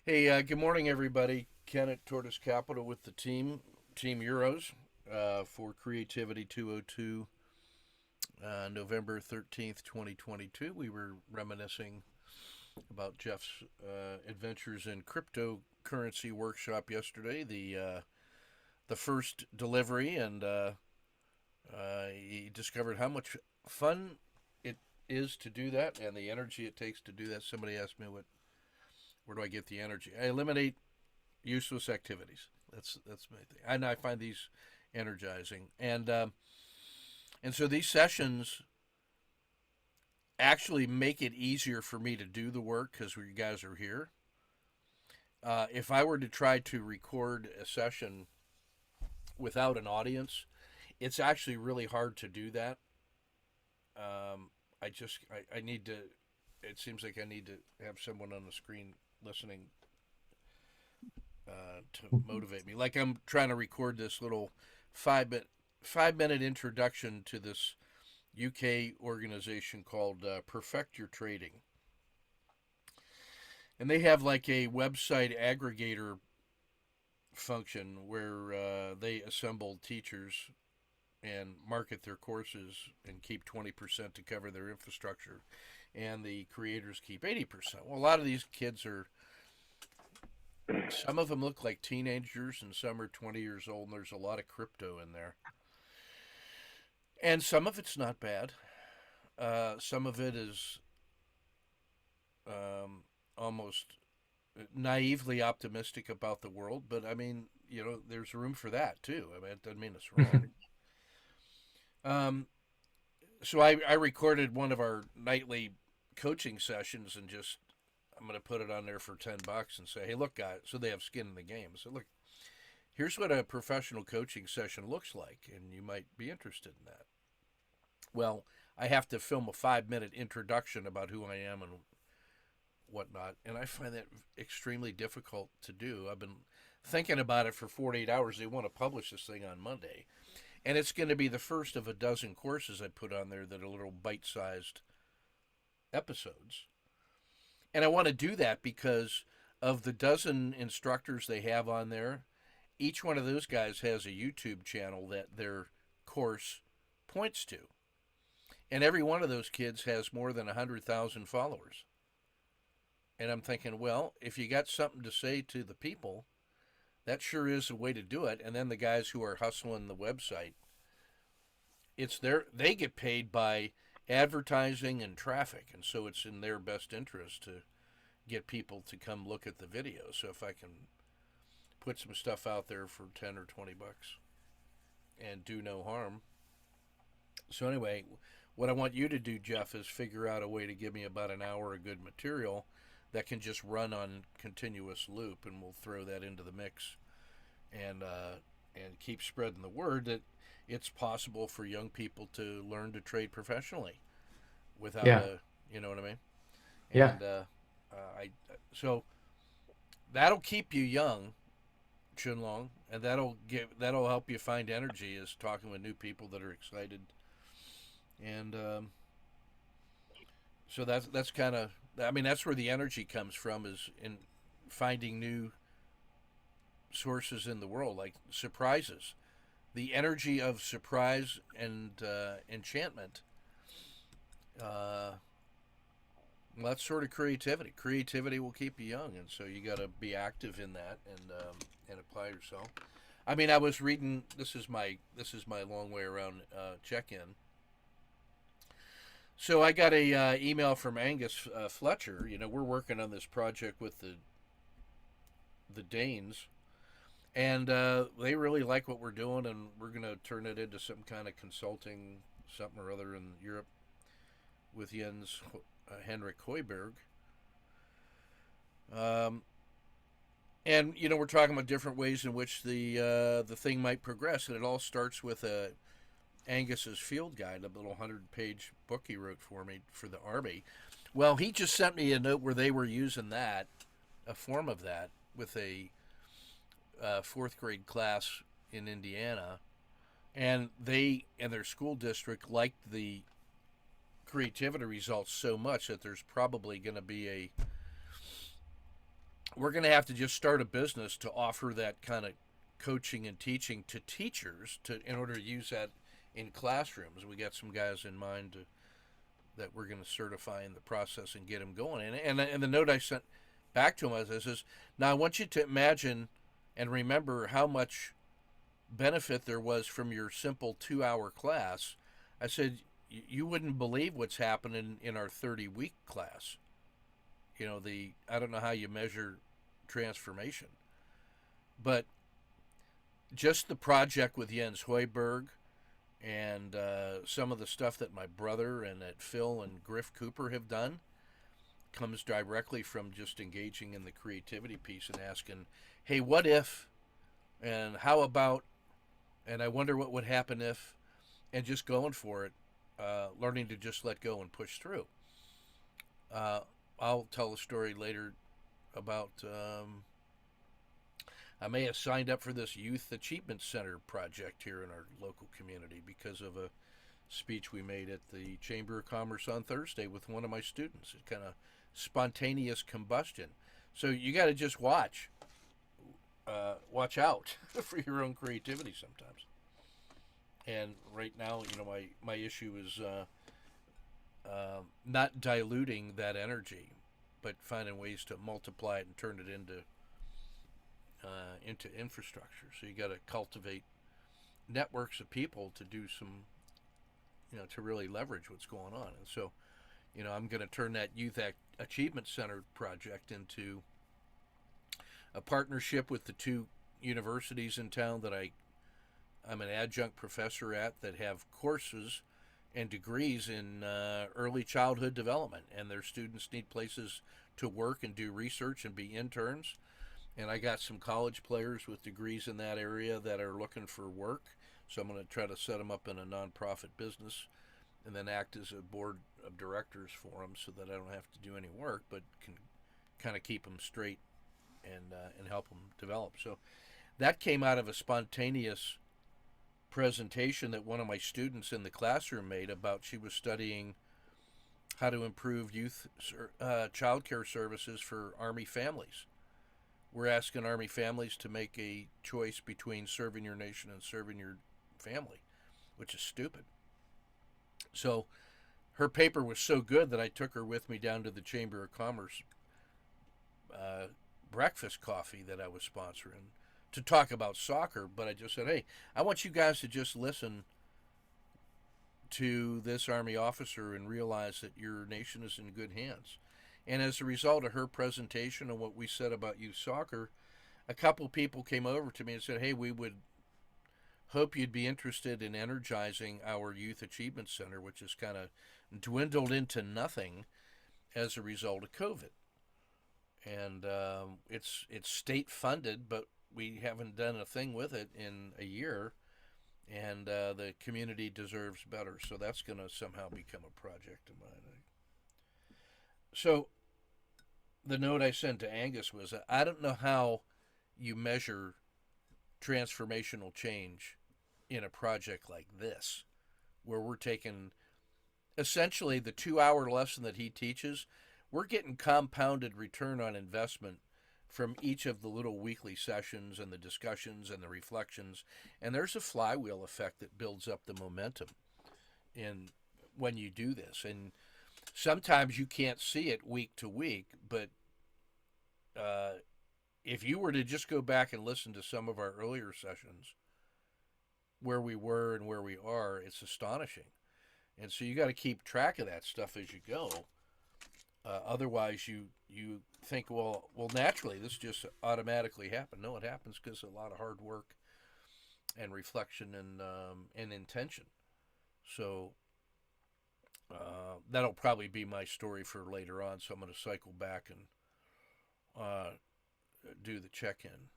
Hey, good morning, everybody. Ken at Tortoise Capital with the Team Euros, for Creativity 202, November 13th, 2022. We were reminiscing about Jeff's adventures in cryptocurrency workshop yesterday, the first delivery, and he discovered how much fun it is to do that and the energy it takes to do that. Somebody asked me, where do I get the energy? I eliminate useless activities. That's my thing, and I find these energizing. And so these sessions actually make it easier for me to do the work because you guys are here. If I were to try to record a session without an audience, it's actually really hard to do that. I need to. It seems like I need to have someone on the screen listening to motivate me. Like I'm trying to record this little 5 minute introduction to this UK organization called Perfect Your Trading, and they have like a website aggregator function where they assemble teachers and market their courses and keep 20% to cover their infrastructure, and the creators keep 80%. Well, a lot of these kids are, some of them look like teenagers and some are 20 years old, and there's a lot of crypto in there. And some of it's not bad. Some of it is almost naively optimistic about the world, but I mean, there's room for that too. I mean, it doesn't mean it's wrong. Um, so I recorded one of our nightly coaching sessions and just I'm going to put it on there for $10 and say, hey, look, guys, so they have skin in the game. So look, here's what a professional coaching session looks like, and you might be interested in that. Well, I have to film a 5 minute introduction about who I am and whatnot, and I find that extremely difficult to do. I've been thinking about it for 48 hours. They want to publish this thing on Monday, and it's going to be the first of a dozen courses I put on there that are little bite sized episodes. And I want to do that because of the dozen instructors they have on there. Each one of those guys has a YouTube channel that their course points to. And every one of those kids has more than 100,000 followers. And I'm thinking, well, if you got something to say to the people, that sure is a way to do it. And then the guys who are hustling the website, they get paid by advertising and traffic, and so it's in their best interest to get people to come look at the video. So if I can put some stuff out there for 10 or $20 and do no harm. So anyway, what I want you to do, Jeff, is figure out a way to give me about an hour of good material that can just run on continuous loop, and we'll throw that into the mix and keep spreading the word that it's possible for young people to learn to trade professionally without Yeah, a, you know what I mean? yeah, And I so that'll keep you young, Chunlong, and that'll help you find energy is talking with new people that are excited, and so that's kind of, I mean, that's where the energy comes from, is in finding new sources in the world, like surprises. The energy of surprise and enchantment. Uh, well, that's sort of creativity. Creativity will keep you young, and so you got to be active in that and apply yourself. I mean, I was reading. This is my long way around check in. So I got a email from Angus Fletcher. We're working on this project with the Danes, and they really like what we're doing, and we're going to turn it into some kind of consulting something or other in Europe with Jens Henrik Hoiberg. Um, and we're talking about different ways in which the thing might progress, and it all starts with Angus's field guide, a little 100-page book he wrote for me for the Army. Well, he just sent me a note where they were using that, a form of that, with a fourth grade class in Indiana, and they and their school district liked the creativity results so much that there's probably going to be we're going to have to just start a business to offer that kind of coaching and teaching to teachers in order to use that in classrooms. We got some guys in mind that we're going to certify in the process and get them going. And the note I sent back to him was, says, now I want you to imagine and remember how much benefit there was from your simple 2 hour class. I said, you wouldn't believe what's happening in our 30-week class. I don't know how you measure transformation, but just the project with Jens Hoiberg and some of the stuff that my brother and that Phil and Griff Cooper have done comes directly from just engaging in the creativity piece and asking, hey, what if, and how about, and I wonder what would happen if, and just going for it, learning to just let go and push through. I'll tell a story later about I may have signed up for this Youth Achievement Center project here in our local community because of a speech we made at the Chamber of Commerce on Thursday with one of my students. It's kind of spontaneous combustion. So you got to just watch out for your own creativity sometimes. And right now, my issue is not diluting that energy, but finding ways to multiply it and turn it into infrastructure. So you got to cultivate networks of people to do some, to really leverage what's going on. And so, I'm going to turn that Youth Achievement Center project into a partnership with the two universities in town that I'm an adjunct professor at that have courses and degrees in early childhood development, and their students need places to work and do research and be interns. And I got some college players with degrees in that area that are looking for work, so I'm going to try to set them up in a nonprofit business and then act as a board of directors for them so that I don't have to do any work, but can kind of keep them straight and help them develop. So that came out of a spontaneous presentation that one of my students in the classroom made about she was studying how to improve youth child care services for Army families. We're asking Army families to make a choice between serving your nation and serving your family, which is stupid. So her paper was so good that I took her with me down to the Chamber of Commerce breakfast coffee that I was sponsoring to talk about soccer. But I just said, hey, I want you guys to just listen to this Army officer and realize that your nation is in good hands. And as a result of her presentation and what we said about youth soccer, a couple people came over to me and said, hey, we would hope you'd be interested in energizing our Youth Achievement Center, which has kind of dwindled into nothing as a result of COVID. And it's state funded, but we haven't done a thing with it in a year, and the community deserves better. So that's going to somehow become a project of mine. So the note I sent to Angus was, I don't know how you measure transformational change in a project like this, where we're taking essentially the 2 hour lesson that he teaches, we're getting compounded return on investment from each of the little weekly sessions and the discussions and the reflections. And there's a flywheel effect that builds up the momentum in when you do this. And sometimes you can't see it week to week, but if you were to just go back and listen to some of our earlier sessions, where we were and where we are, it's astonishing. And so you got to keep track of that stuff as you go. Otherwise, you think, well, naturally, this just automatically happened. No, it happens because of a lot of hard work and reflection and intention. So that'll probably be my story for later on. So I'm going to cycle back and do the check-in.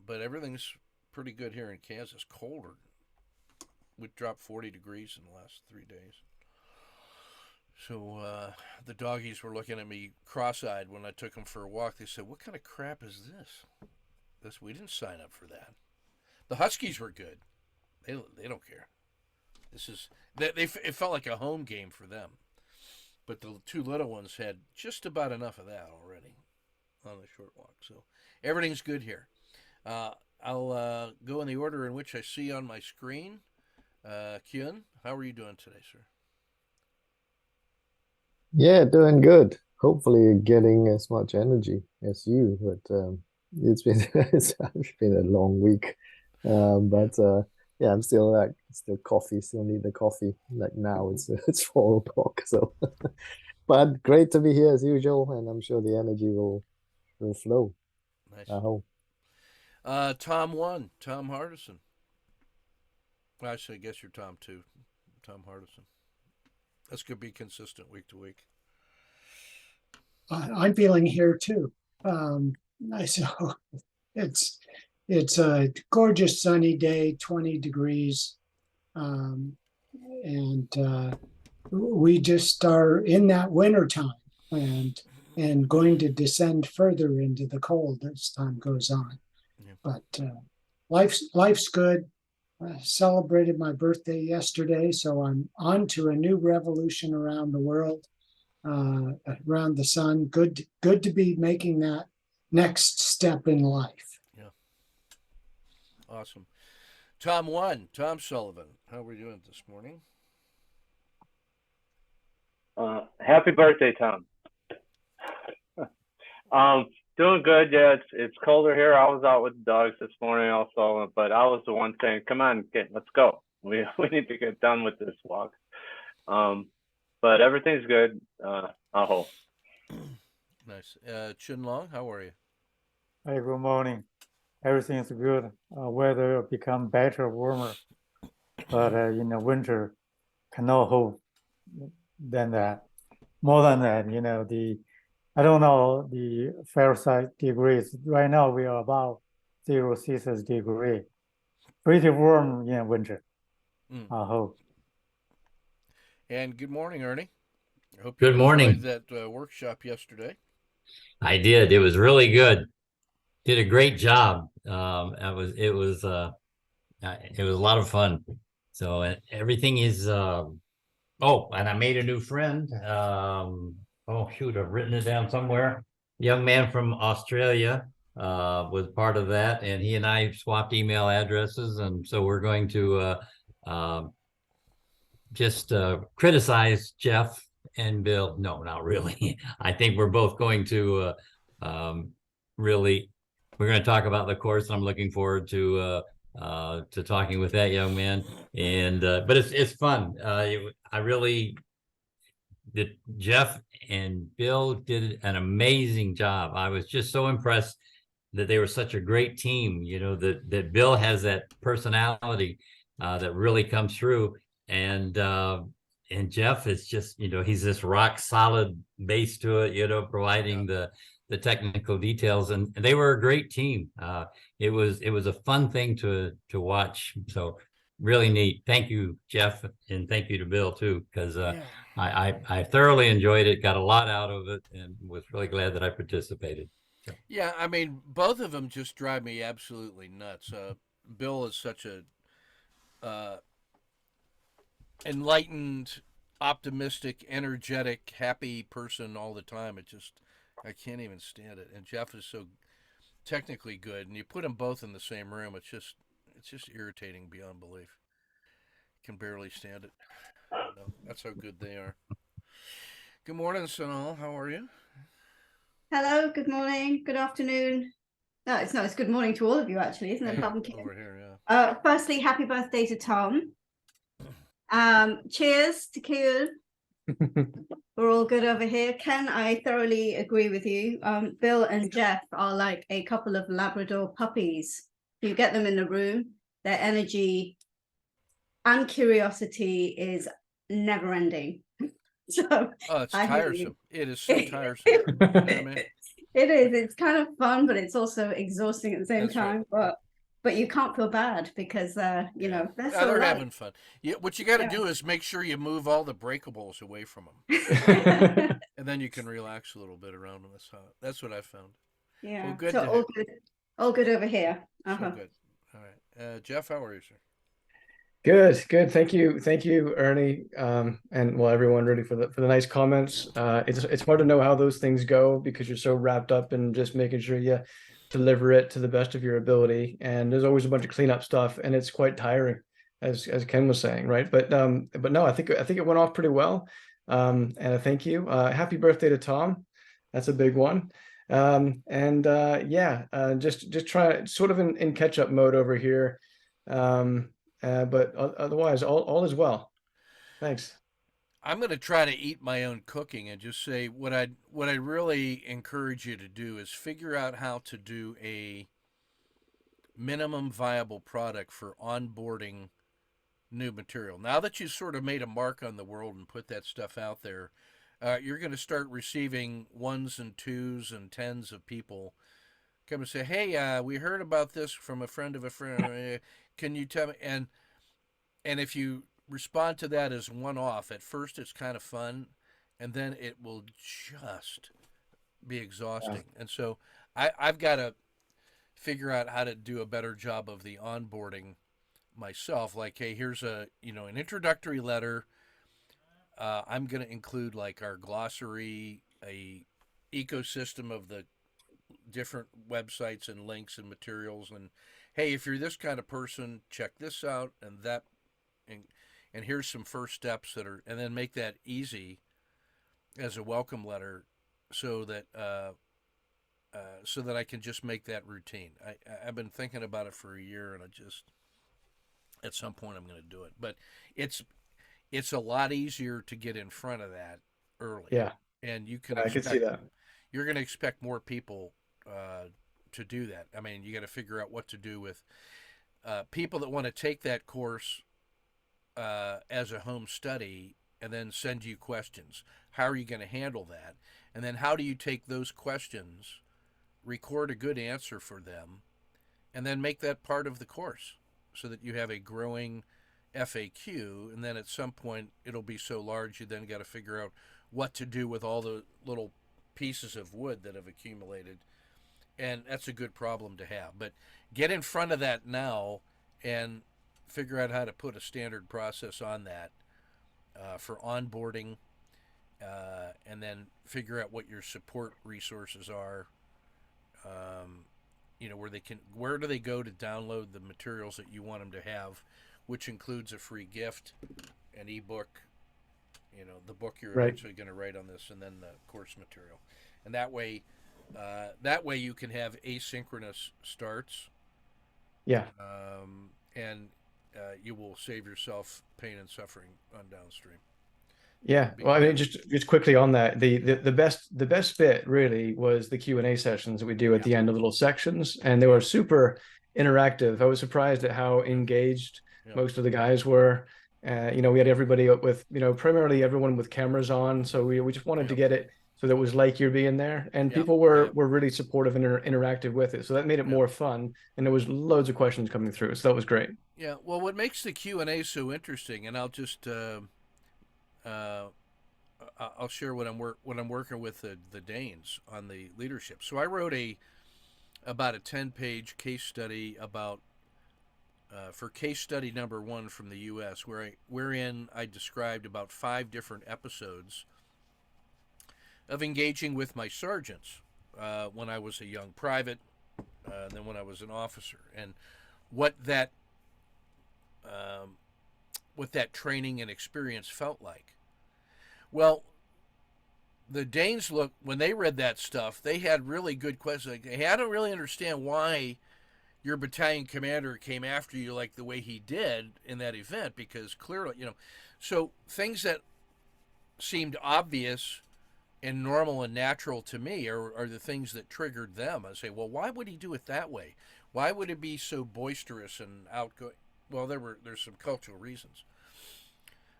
But everything's pretty good here in Kansas. Colder. We dropped 40 degrees in the last 3 days. So the doggies were looking at me cross-eyed when I took them for a walk. They said, what kind of crap is this? We didn't sign up for that. The Huskies were good. They don't care. It felt like a home game for them. But the two little ones had just about enough of that already. on the short walk. So everything's good here. I'll go in the order in which I see on my screen. Kyun, how are you doing today, sir? Yeah, doing good. Hopefully getting as much energy as you, but it's been it's been a long week. Yeah, But yeah, I'm still still coffee, still need the coffee. Like now it's 4 o'clock, so but great to be here as usual, and I'm sure the energy will flow. nice. I hope. Tom Hardison. Actually, I guess you're Tom too, Tom Hardison. This could be consistent week to week. I'm feeling here too. So it's it's a gorgeous sunny day, 20 degrees, um, and we just are in that winter time and going to descend further into the cold as time goes on. Yeah. But life's good. I celebrated my birthday yesterday, so I'm on to a new revolution around the world, around the sun. Good to be making that next step in life. Yeah, awesome. Tom Sullivan. How are we doing this morning? Happy birthday, Tom. Um, Doing good. Yeah, it's colder here. I was out with the dogs this morning also, but I was the one saying, "Come on, let's go. We need to get done with this walk." Um, but everything's good. I hope. Nice. Chun Long, how are you? Hey, good morning. Everything is good. Weather become better, warmer, but in the winter, cannot hope than that. More than that, I don't know the Fahrenheit degrees. Right now we are about 0 Celsius degree. Pretty warm in winter. Mm. I hope. And good morning, Ernie. I hope you Good enjoyed morning. that workshop yesterday. I did. It was really good. Did a great job. It was a lot of fun. So everything is oh, and I made a new friend. Oh shoot, I've written it down somewhere. Young man from Australia was part of that, and he and I swapped email addresses, and so we're going to just criticize Jeff and Bill. No, not really. I think we're both going to really. We're going to talk about the course. I'm looking forward to talking with that young man. And but it's fun. I really did. Jeff and Bill did an amazing job. I was just so impressed that they were such a great team. You know that Bill has that personality that really comes through, and Jeff is just he's this rock solid base to it. Yeah. Providing the technical details, and they were a great team. It was a fun thing to watch. So really neat. Thank you, Jeff, and thank you to Bill too, because Yeah. I thoroughly enjoyed it, got a lot out of it, and was really glad that I participated. So. Yeah, I mean, both of them just drive me absolutely nuts. Bill is such a uh, enlightened, optimistic, energetic, happy person all the time. I can't even stand it. And Jeff is so technically good, and you put them both in the same room, it's just irritating beyond belief. Can barely stand it. That's how good they are. Good morning, Sonal. How are you? Hello, good morning, good afternoon. No, it's not. It's good morning to all of you, actually, isn't it, Bob and Kim? Over here, yeah. Firstly, happy birthday to Tom. Cheers to Kieran. We're all good over here. Ken, I thoroughly agree with you. Bill and Jeff are like a couple of Labrador puppies. You get them in the room, their energy and curiosity is never ending. So Oh, it's I hear tiresome. you. It is so tiresome. You know what I mean? It is. It's kind of fun, but it's also exhausting at the same That's right. time. But you can't feel bad because you know they're Yeah, so they're light. having fun. Yeah, what you got to Yeah. do is make sure you move all the breakables away from them, and then you can relax a little bit around them. That's what I found. Well, Yeah. good So to have. all good over here. So Uh-huh. good. All right, Jeff, how are you, sir? Good, good. Thank you, Ernie, and well, everyone really for the nice comments. It's hard to know how those things go because you're so wrapped up in just making sure you deliver it to the best of your ability, and there's always a bunch of cleanup stuff, and it's quite tiring, as Ken was saying, right? But no, I think it went off pretty well, and I thank you. Happy birthday to Tom. That's a big one. Yeah, just try sort of in catch up mode over here. Um, but otherwise, all is well. Thanks. I'm going to try to eat my own cooking and just say what I really encourage you to do is figure out how to do a minimum viable product for onboarding new material. Now that you've sort of made a mark on the world and put that stuff out there, you're going to start receiving ones and twos and tens of people come and say, "Hey, we heard about this from a friend of a friend. Can you tell me?" And if you respond to that as one off, at first it's kind of fun, and then it will just be exhausting. And so I've got to figure out how to do a better job of the onboarding myself. Like, hey, here's an introductory letter. I'm going to include like our glossary, a ecosystem of the different websites and links and materials, and hey, if you're this kind of person, check this out and that, and and here's some first steps that are, and then make that easy as a welcome letter, so that so that I can just make that routine. I've been thinking about it for a year, and I just at some point I'm going to do it. But it's it's a lot easier to get in front of that early, Yeah, and you can I can see expect that. you're going to expect more people to do that. I mean, you got to figure out what to do with people that want to take that course as a home study and then send you questions. How are you going to handle that? And then how do you take those questions, record a good answer for them, and then make that part of the course so that you have a growing FAQ? And then at some point, it'll be so large you then got to figure out what to do with all the little pieces of wood that have accumulated. And that's a good problem to have. But get in front of that now and figure out how to put a standard process on that for onboarding, and then figure out what your support resources are. Where do they go to download the materials that you want them to have, which includes a free gift, an ebook, the book you're Right. eventually going to write on this, and then the course material. And that way you can have asynchronous starts, Yeah. and you will save yourself pain and suffering on downstream. Yeah. Well, I mean, just quickly on that, the best bit really was the Q&A sessions that we do at Yeah. the end of little sections, and they were super interactive. I was surprised at how engaged Yeah. most of the guys were. We had everybody up with, primarily everyone with cameras on, so we just wanted to Yeah. get it so that it was like you're being there, and Yeah. people were really supportive and interactive with it, so that made it Yeah. more fun, and there was loads of questions coming through, so that was great. Yeah. Well, what makes the Q&A so interesting, and I'll just uh, I'll share what I'm working with the Danes on the leadership. So I wrote about a 10-page case study about for case study number 1 from the U.S., wherein I described about 5 different episodes of engaging with my sergeants when I was a young private, and then when I was an officer, and what that training and experience felt like. Well, the Danes when they read that stuff, they had really good questions. Like, hey, I don't really understand why your battalion commander came after you like the way he did in that event, because clearly, so things that seemed obvious and normal and natural to me are the things that triggered them. I say, well, why would he do it that way? Why would it be so boisterous and outgoing? Well, there's some cultural reasons.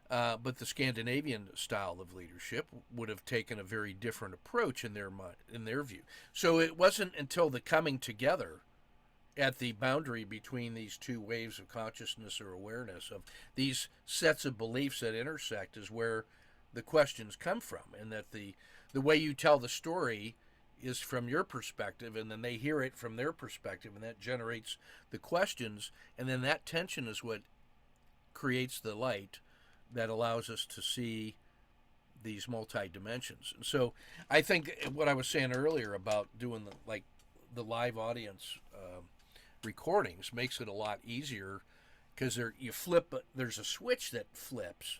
But the Scandinavian style of leadership would have taken a very different approach in their view. So it wasn't until the coming together at the boundary between these two waves of consciousness or awareness of these sets of beliefs that intersect is where the questions come from, and that the way you tell the story is from your perspective, and then they hear it from their perspective, and that generates the questions, and then that tension is what creates the light that allows us to see these multi dimensions. And so I think what I was saying earlier about doing the live audience recordings makes it a lot easier, because there's a switch that flips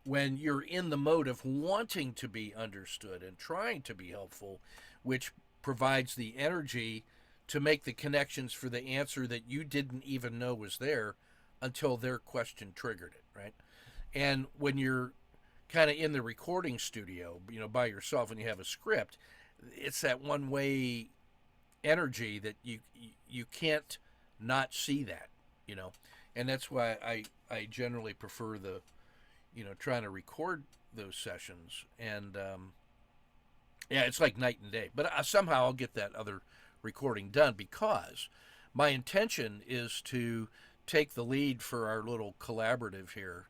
when you're in the mode of wanting to be understood and trying to be helpful, which provides the energy to make the connections for the answer that you didn't even know was there until their question triggered it, right? And when you're kind of in the recording studio, by yourself, and you have a script, it's that one way energy that you can't not see that, and that's why I generally prefer the trying to record those sessions. And yeah, it's like night and day, but somehow I'll get that other recording done, because my intention is to take the lead for our little collaborative here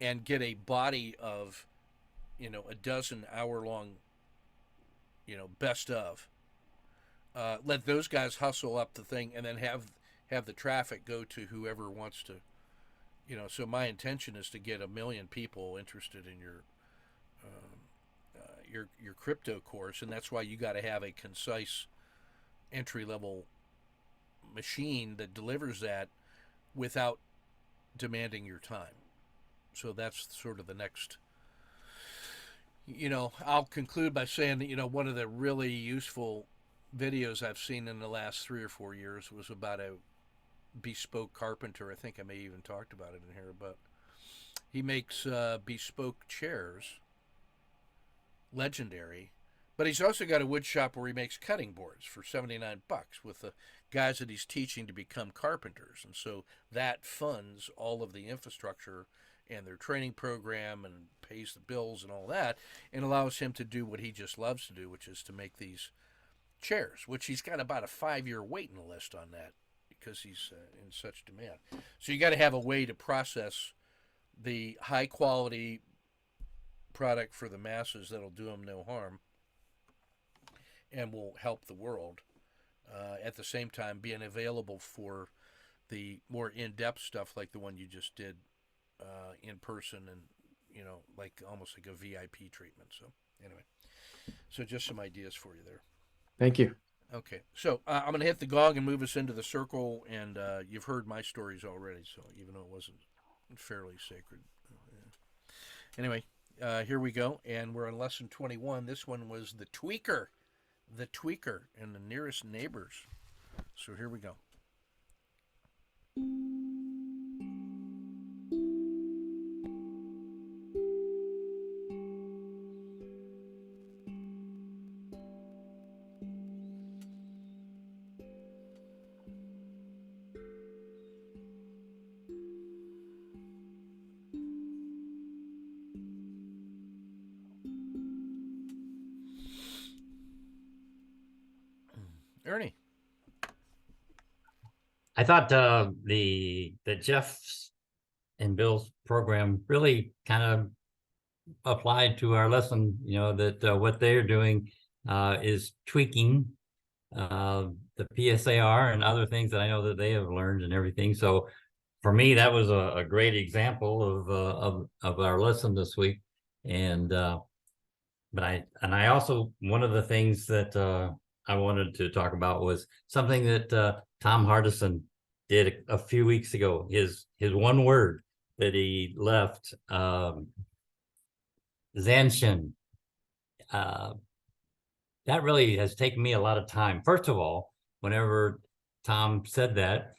and get a body of a dozen hour-long best of, let those guys hustle up the thing, and then have the traffic go to whoever wants to, so my intention is to get 1 million people interested in your crypto course. And that's why you got to have a concise entry-level machine that delivers that without demanding your time. So that's sort of the next, I'll conclude by saying that, one of the really useful videos I've seen in the last 3 or 4 years was about a bespoke carpenter. I think I may even talked about it in here, but he makes bespoke chairs, legendary. But he's also got a wood shop where he makes cutting boards for $79 with the guys that he's teaching to become carpenters. And so that funds all of the infrastructure and their training program, and pays the bills and all that, and allows him to do what he just loves to do, which is to make these chairs, which he's got about a 5-year waiting list on that, because he's in such demand. So you got to have a way to process the high quality product for the masses that'll do them no harm and will help the world, at the same time being available for the more in-depth stuff like the one you just did in person, and like almost like a VIP treatment. So anyway, so just some ideas for you there. Thank you. Okay, so I'm going to hit the gong and move us into the circle, and you've heard my stories already, so even though it wasn't fairly sacred. Anyway, here we go, and we're on lesson 21. This one was the tweaker, and the nearest neighbors. So here we go. Ernie. I thought the Jeff's and Bill's program really kind of applied to our lesson. That what they're doing is tweaking the PSAR and other things that I know that they have learned and everything. So for me, that was a great example of our lesson this week. And but I also, one of the things that I wanted to talk about was something that Tom Hardison did a few weeks ago. His one word that he left, Zanshin. That really has taken me a lot of time. First of all, whenever Tom said that,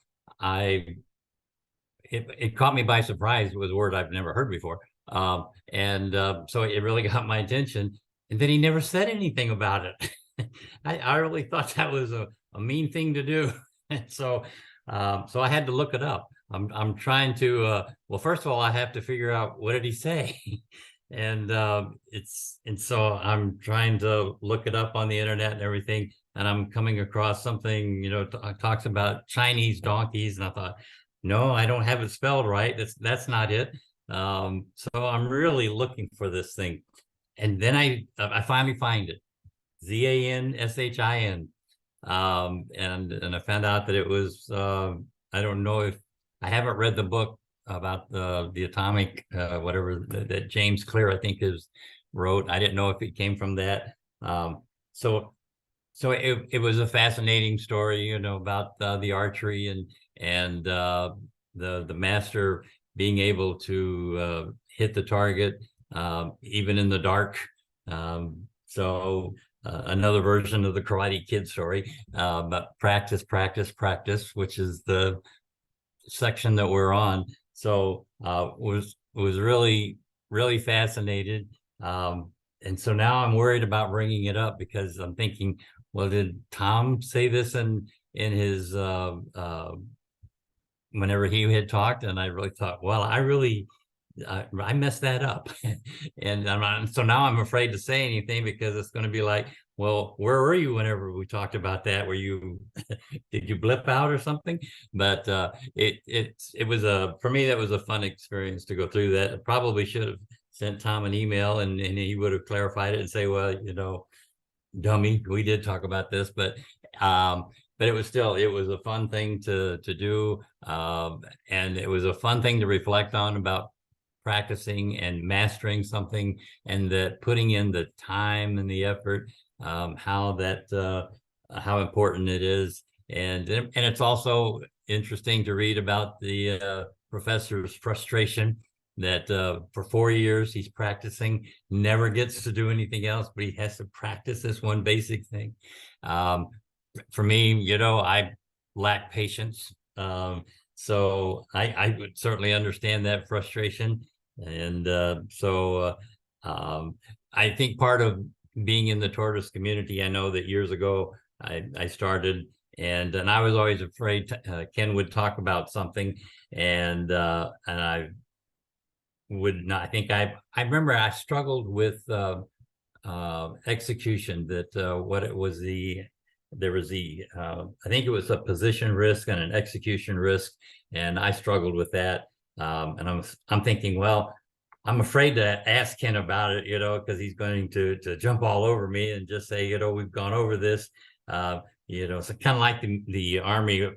it caught me by surprise. It was a word I've never heard before. So it really got my attention. And then he never said anything about it. I really thought that was a mean thing to do. And so I had to look it up. I'm trying to, well, first of all, I have to figure out, what did he say? And so I'm trying to look it up on the internet and everything. And I'm coming across something, talks about Chinese donkeys. And I thought, no, I don't have it spelled right. That's not it. So I'm really looking for this thing. And then I finally find it. Zanshin. And I found out that it was, I don't know if, I haven't read the book about the atomic whatever that James Clear, I think, is wrote. I didn't know if it came from that. So it was a fascinating story, you know, about the archery and the master being able to hit the target even in the dark. Another version of the Karate Kid story, but practice, practice, practice, which is the section that we're on. So was really fascinated. And so now I'm worried about bringing it up because I'm thinking, well, did Tom say this in his whenever he had talked? And I really thought, well, I messed that up. And so now I'm afraid to say anything because it's going to be like, well, where were you whenever we talked about that? Were you, did you blip out or something? But it was for me, that was a fun experience to go through that. I probably should have sent Tom an email and he would have clarified it and say, well, you know, dummy, we did talk about this, but it was a fun thing to do. And it was a fun thing to reflect on about practicing and mastering something, and that putting in the time and the effort, how important it is. And it's also interesting to read about the professor's frustration that for 4 years he's practicing, never gets to do anything else, but he has to practice this one basic thing. For me, you know, I lack patience. So I would certainly understand that frustration. And I think part of being in the tortoise community, I know that years ago I started, and I was always afraid Ken would talk about something, and I would not. I think I remember I struggled with execution. That what it was there was I think it was a position risk and an execution risk, and I struggled with that. And I'm thinking, well, I'm afraid to ask Ken about it, you know, because he's going to jump all over me and just say, you know, we've gone over this. You know, so kind of like the Army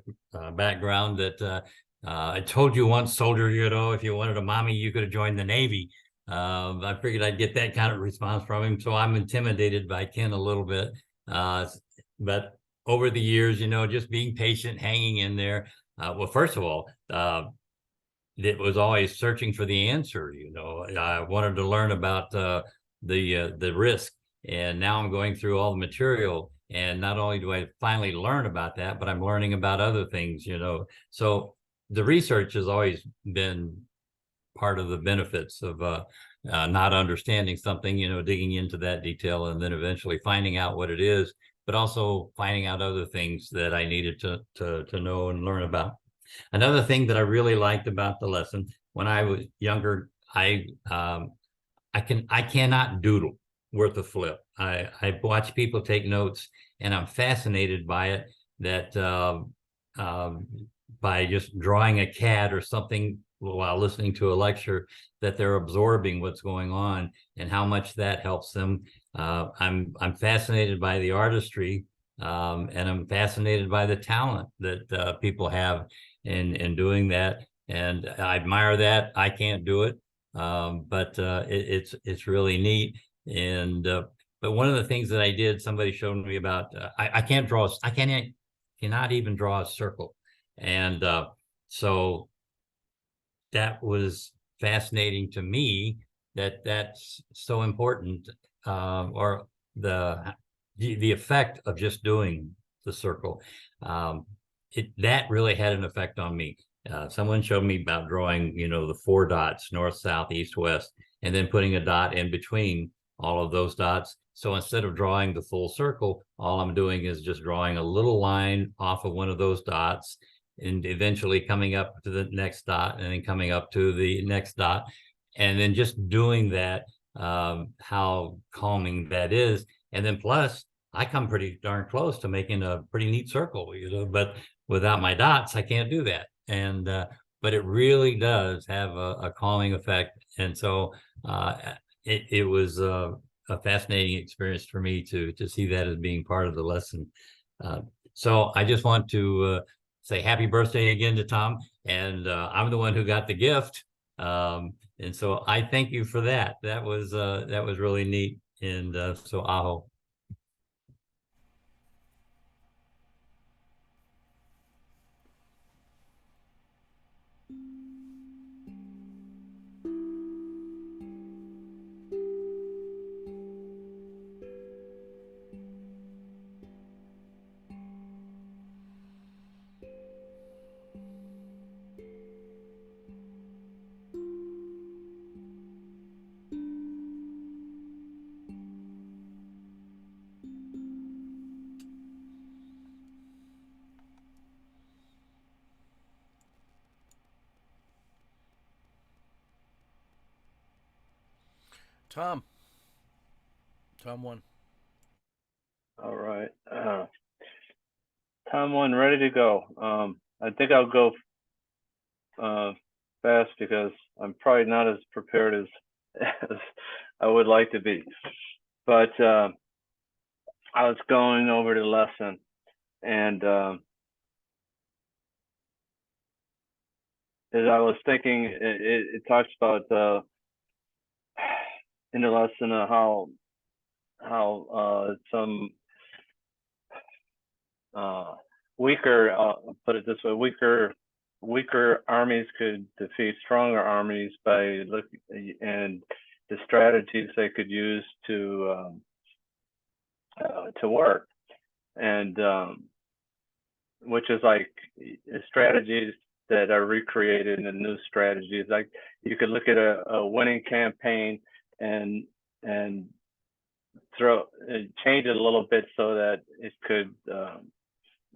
background that I told you once, soldier, you know, if you wanted a mommy, you could have joined the Navy. I figured I'd get that kind of response from him. So I'm intimidated by Ken a little bit. But over the years, you know, just being patient, hanging in there. Well, first of all, it was always searching for the answer. You know, I wanted to learn about the risk, and now I'm going through all the material. And not only do I finally learn about that, but I'm learning about other things. You know, so the research has always been part of the benefits of not understanding something. You know, digging into that detail and then eventually finding out what it is, but also finding out other things that I needed to know and learn about. Another thing that I really liked about the lesson when I was younger, I cannot doodle worth a flip. I watch people take notes, and I'm fascinated by it. That by just drawing a cat or something while listening to a lecture, that they're absorbing what's going on and how much that helps them. I'm fascinated by the artistry, and I'm fascinated by the talent that people have in doing that, and I admire that. I can't do it, but it's really neat. And but one of the things that I did, somebody showed me about. I can't draw. I cannot even draw a circle, and so that was fascinating to me. That's so important, or the effect of just doing the circle. That really had an effect on me. Someone showed me about drawing, you know, the 4 dots, north, south, east, west, and then putting a dot in between all of those dots. So instead of drawing the full circle, all I'm doing is just drawing a little line off of one of those dots, and eventually coming up to the next dot, and then coming up to the next dot. And then just doing that, how calming that is. And then plus, I come pretty darn close to making a pretty neat circle, you know, but without my dots, I can't do that. And but it really does have a calming effect. And so it was a fascinating experience for me to see that as being part of the lesson. So I just want to say happy birthday again to Tom. And I'm the one who got the gift. And so I thank you for that. That was really neat. And so aho. Tom. Tom 1. All right. Tom 1, ready to go. I think I'll go fast because I'm probably not as prepared as I would like to be. But I was going over the lesson, and as I was thinking, it talks about in the lesson how some weaker, put it this way, weaker armies could defeat stronger armies by looking and the strategies they could use to work, and which is like strategies that are recreated in new strategies. Like you could look at a winning campaign and change it a little bit so that it could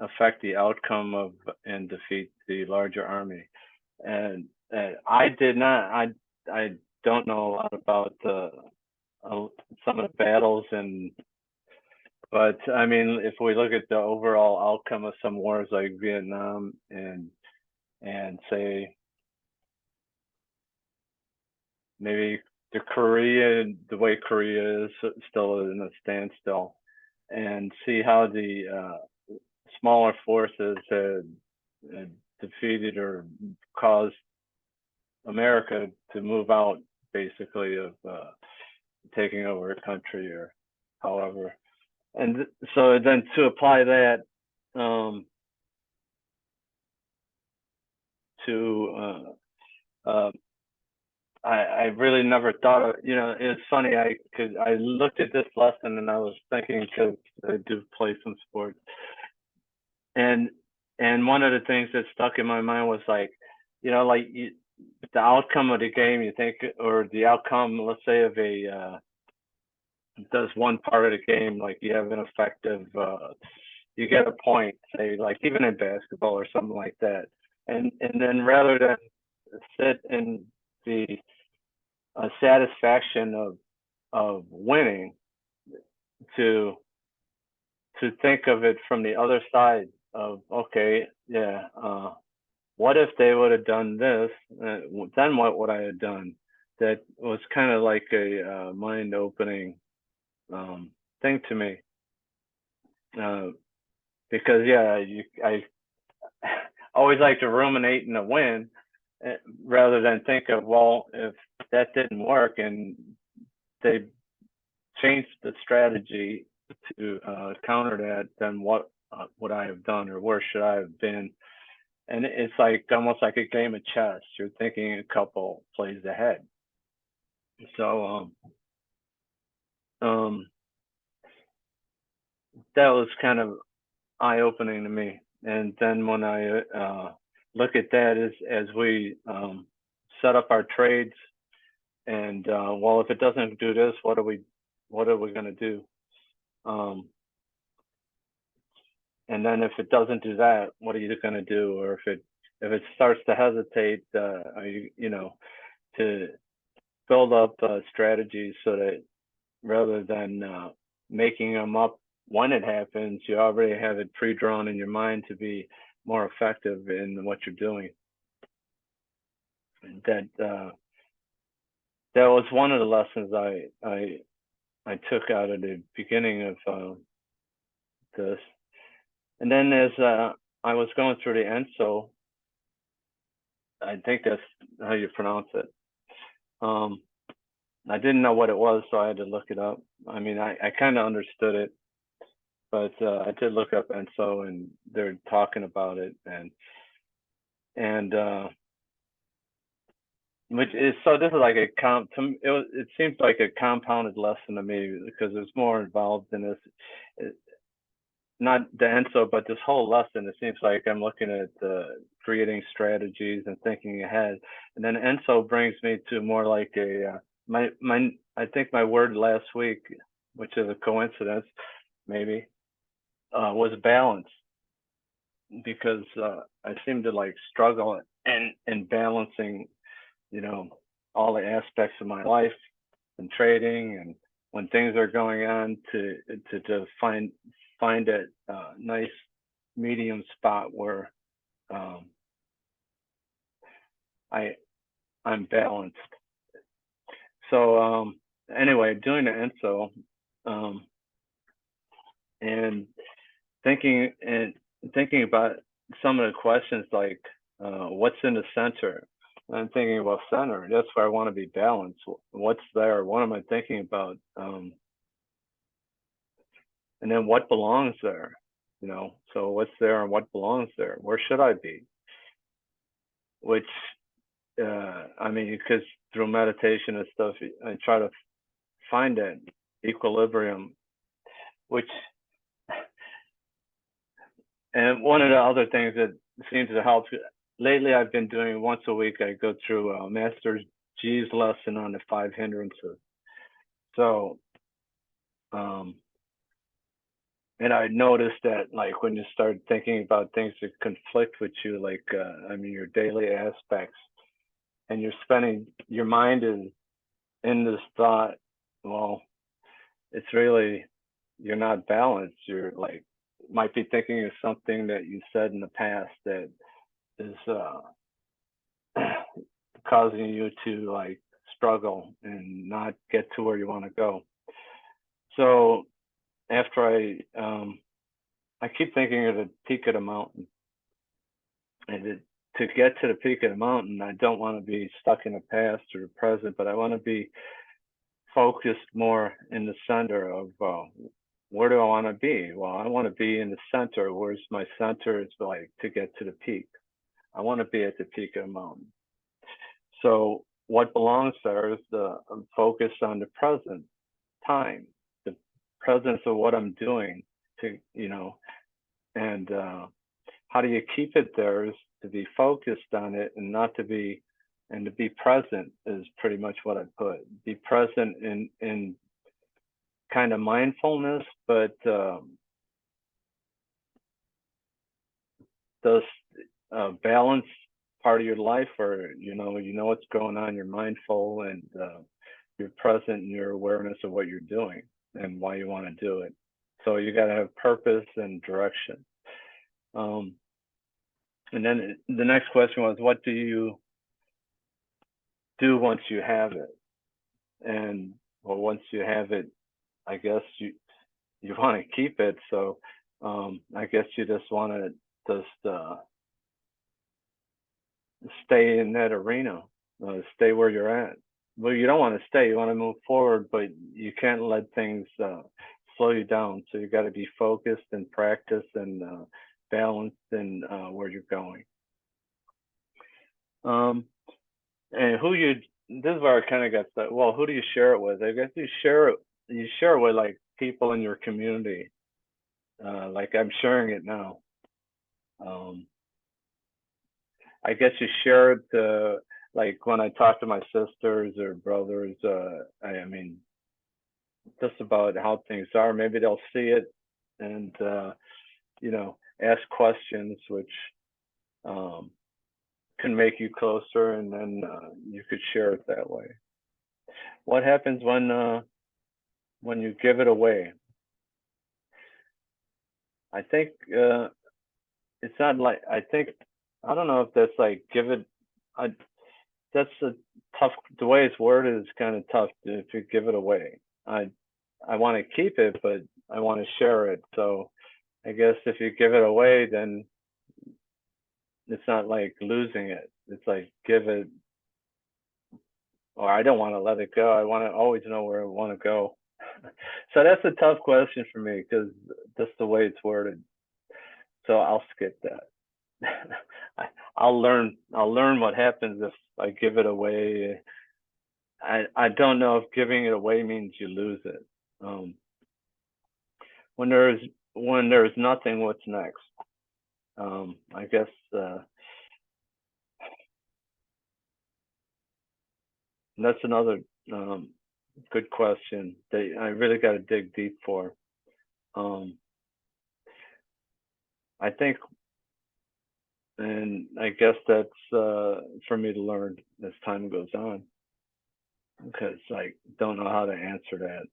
affect the outcome of and defeat the larger army. And I did not. I don't know a lot about some of the battles, but I mean, if we look at the overall outcome of some wars like Vietnam and say maybe the way Korea is still in a standstill, and see how the smaller forces had defeated or caused America to move out, basically, of taking over a country or however. And so then to apply that to I really never thought of, it's funny, I looked at this lesson and I was thinking, because I do play some sports, and one of the things that stuck in my mind was like, the outcome of the game, you think, or the outcome, let's say, of does one part of the game, like you have an effective, you get a point, say, like even in basketball or something like that, and then rather than sit in the satisfaction of winning, to think of it from the other side of, okay, yeah, what if they would have done this? Then what would I have done? That was kind of like a mind-opening thing to me, because I always like to ruminate in the win, rather than think of, well, if that didn't work and they changed the strategy to counter that, then what would I have done, or where should I have been? And it's like almost like a game of chess. You're thinking a couple plays ahead. So that was kind of eye-opening to me. And then when I look at that as we set up our trades, and well, if it doesn't do this, what are we going to do? And then if it doesn't do that, what are you going to do? Or if it starts to hesitate, are you to build up strategies so that rather than making them up when it happens, you already have it pre-drawn in your mind to be more effective in what you're doing. That was one of the lessons I took out of the beginning of this. And then as I was going through the enso. I think that's how you pronounce it. I didn't know what it was, so I had to look it up. I mean, I kind of understood it, but I did look up enso, and they're talking about it, and which is, so this is like a it seems like a compounded lesson to me, because there's more involved in this. Not the enso, but this whole lesson. It seems like I'm looking at creating strategies and thinking ahead, and then enso brings me to more like a I think my word last week, which is a coincidence, maybe, was balance, because I seem to like struggle in balancing, all the aspects of my life and trading, and when things are going on, to find a nice medium spot where I'm balanced. So anyway, doing the enso, and thinking about some of the questions, like what's in the center. I'm thinking about center. That's where I want to be balanced. What's there? What am I thinking about? And then what belongs there? So what's there and what belongs there? Where should I be? Which, I mean, because through meditation and stuff, I try to find that equilibrium, which, and one of the other things that seems to help lately, I've been doing once a week, I go through Master G's lesson on the 5 hindrances. So, and I noticed that, like, when you start thinking about things that conflict with you, like, I mean, your daily aspects, and your mind is in this thought, well, it's really, you're not balanced. You're like, might be thinking of something that you said in the past that is causing you to like struggle and not get to where you want to go. So after I keep thinking of the peak of the mountain, and to get to the peak of the mountain, I don't want to be stuck in the past or the present, but I want to be focused more in the center of where do I want to be? Well, I want to be in the center. Where's my center? Is like to get to the peak. I want to be at the peak of the mountain. So what belongs there is the focus on the present time, the presence of what I'm doing, to and how do you keep it there is to be focused on it, and not to be, and to be present is pretty much what I put. Be present in kind of mindfulness, but does balance part of your life, or what's going on, you're mindful, and you're present in your awareness of what you're doing and why you want to do it. So you got to have purpose and direction. And then the next question was, what do you do once you have it? And well, once you have it, I guess you want to keep it. So I guess you just want to just stay in that arena, stay where you're at. Well, you don't want to stay, you want to move forward, but you can't let things slow you down. So you got to be focused and practice and balanced in where you're going. And this is where I kind of got that. Well, who do you share it with? I guess you share it with like people in your community. Like I'm sharing it now. I guess you share it like when I talk to my sisters or brothers, I mean, just about how things are. Maybe they'll see it and, ask questions, which can make you closer, and then you could share it that way. What happens when you give it away? I think it's not like, I don't know if that's like give it. That's a tough. The way it's worded is kind of tough to give it away. I want to keep it, but I want to share it. So I guess if you give it away, then it's not like losing it. It's like give it, or I don't want to let it go. I want to always know where I want to go. So that's a tough question for me because that's the way it's worded. So I'll skip that. I'll learn what happens if I give it away. I don't know if giving it away means you lose it. When there's nothing, what's next? I guess that's another good question that I really got to dig deep for. I think, and I guess that's for me to learn as time goes on, because I don't know how to answer that.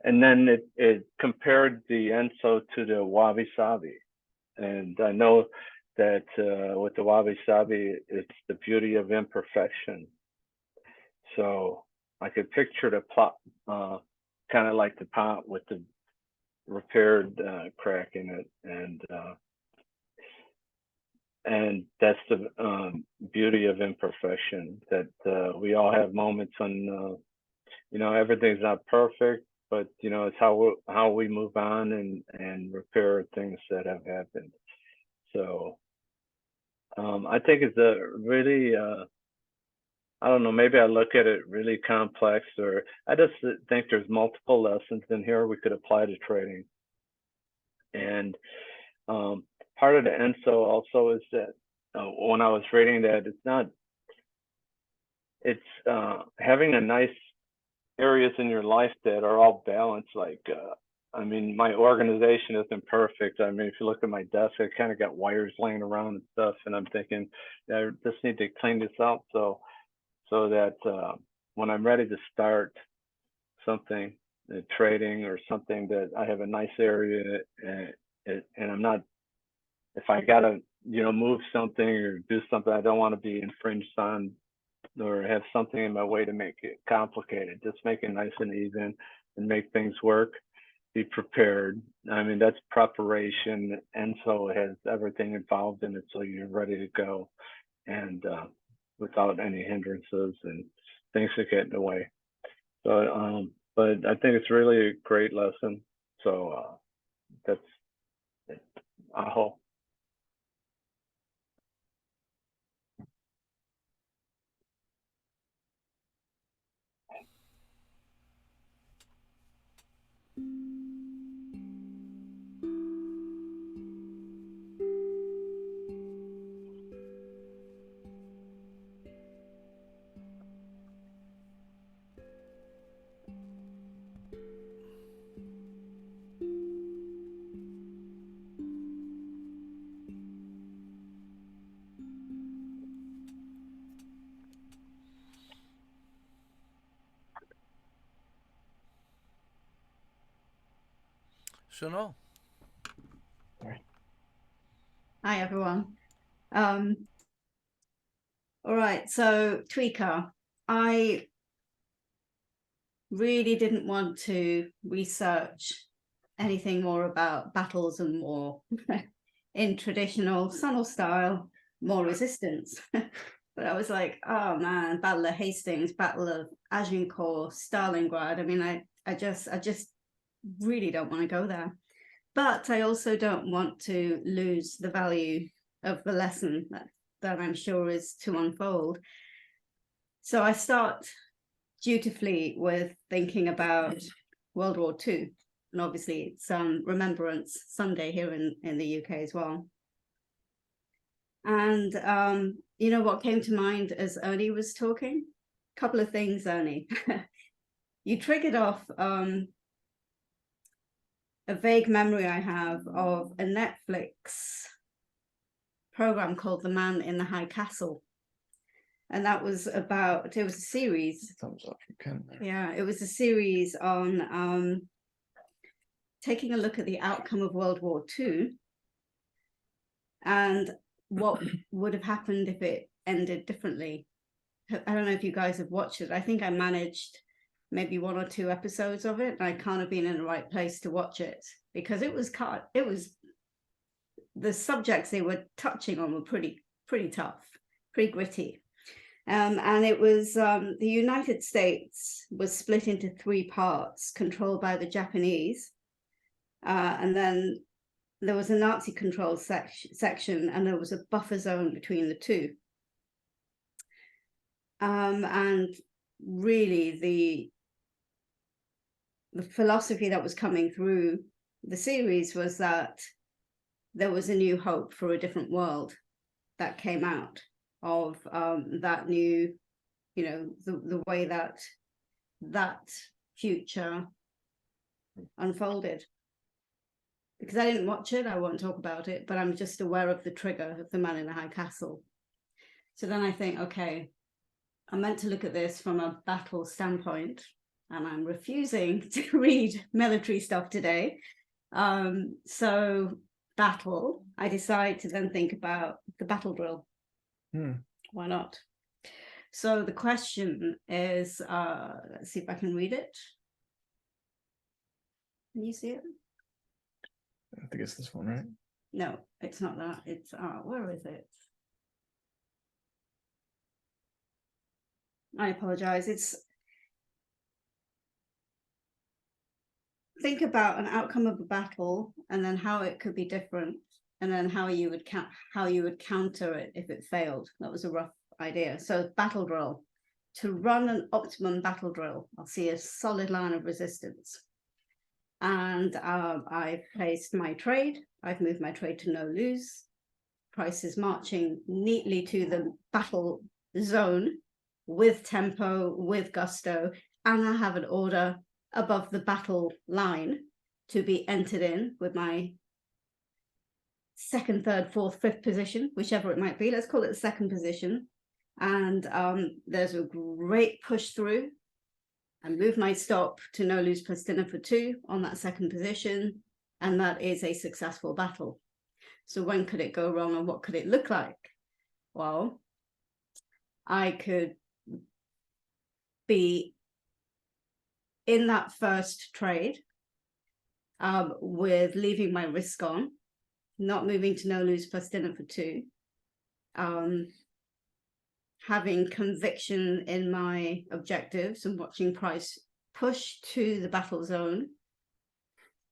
And then it compared the enso to the wabi sabi, and I know that with the wabi sabi, it's the beauty of imperfection. So I could picture the plot, kind of like the pot with the repaired crack in it, and that's the beauty of imperfection. That we all have moments when everything's not perfect, but it's how we move on and repair things that have happened. So I think it's a really I don't know, maybe I look at it really complex, or I just think there's multiple lessons in here we could apply to trading. And part of the enso also is that when I was reading that, it's having a nice areas in your life that are all balanced. Like, I mean, my organization isn't perfect. I mean, if you look at my desk, I kind of got wires laying around and stuff, and I'm thinking, I just need to clean this up so that when I'm ready to start something, trading or something, that I have a nice area, and I'm not, if I gotta move something or do something, I don't want to be infringed on or have something in my way to make it complicated. Just make it nice and even and make things work. Be prepared. I mean, that's preparation, and so it has everything involved in it, so you're ready to go, and without any hindrances and things that get in the way. So, but I think it's really a great lesson. So that's it. Aho. So no. Hi, everyone. All right, so Tweaker, I really didn't want to research anything more about battles and war in traditional Sunil style, more resistance. But I was like, oh man, Battle of Hastings, Battle of Agincourt, Stalingrad. I mean, I just really don't want to go there. But I also don't want to lose the value of the lesson that I'm sure is to unfold. So I start dutifully with thinking about World War II. And obviously it's Remembrance Sunday here in the UK as well. And what came to mind as Ernie was talking? A couple of things, Ernie. You triggered off a vague memory I have of a Netflix program called The Man in the High Castle. And that was it was a series. Thumbs up, you can. Yeah, it was a series on taking a look at the outcome of World War II and what would have happened if it ended differently. I don't know if you guys have watched it. I think I managed maybe 1 or 2 episodes of it, and I can't have been in the right place to watch it, because it was the subjects they were touching on were pretty tough, pretty gritty. And it was the United States was split into 3 parts, controlled by the Japanese, and then there was a Nazi controlled section, and there was a buffer zone between the two. And really, the philosophy that was coming through the series was that there was a new hope for a different world that came out of that new, you know, the way that future unfolded. Because I didn't watch it, I won't talk about it, but I'm just aware of the trigger of the Man in the High Castle. So then I think, okay, I'm meant to look at this from a battle standpoint, and I'm refusing to read military stuff today. So battle, I decide to then think about the battle drill. Why not? So the question is, let's see if I can read it. Can you see it? I think it's this one, right? No, it's not that. It's where is it? I apologize. It's think about an outcome of a battle, and then how it could be different, and then how you would counter it if it failed. That was a rough idea. So battle drill. To run an optimum battle drill, I'll see a solid line of resistance. And I've placed my trade. I've moved my trade to no lose. Price is marching neatly to the battle zone with tempo, with gusto, and I have an order above the battle line to be entered in with my 2nd, 3rd, 4th, 5th position, whichever it might be. Let's call it the 2nd position. And there's a great push through. I move my stop to no lose plus dinner for 2 on that 2nd position, and that is a successful battle. So when could it go wrong, and what could it look like? Well, I could be in that first trade with leaving my risk on, not moving to no lose plus dinner for 2, having conviction in my objectives and watching price push to the battle zone,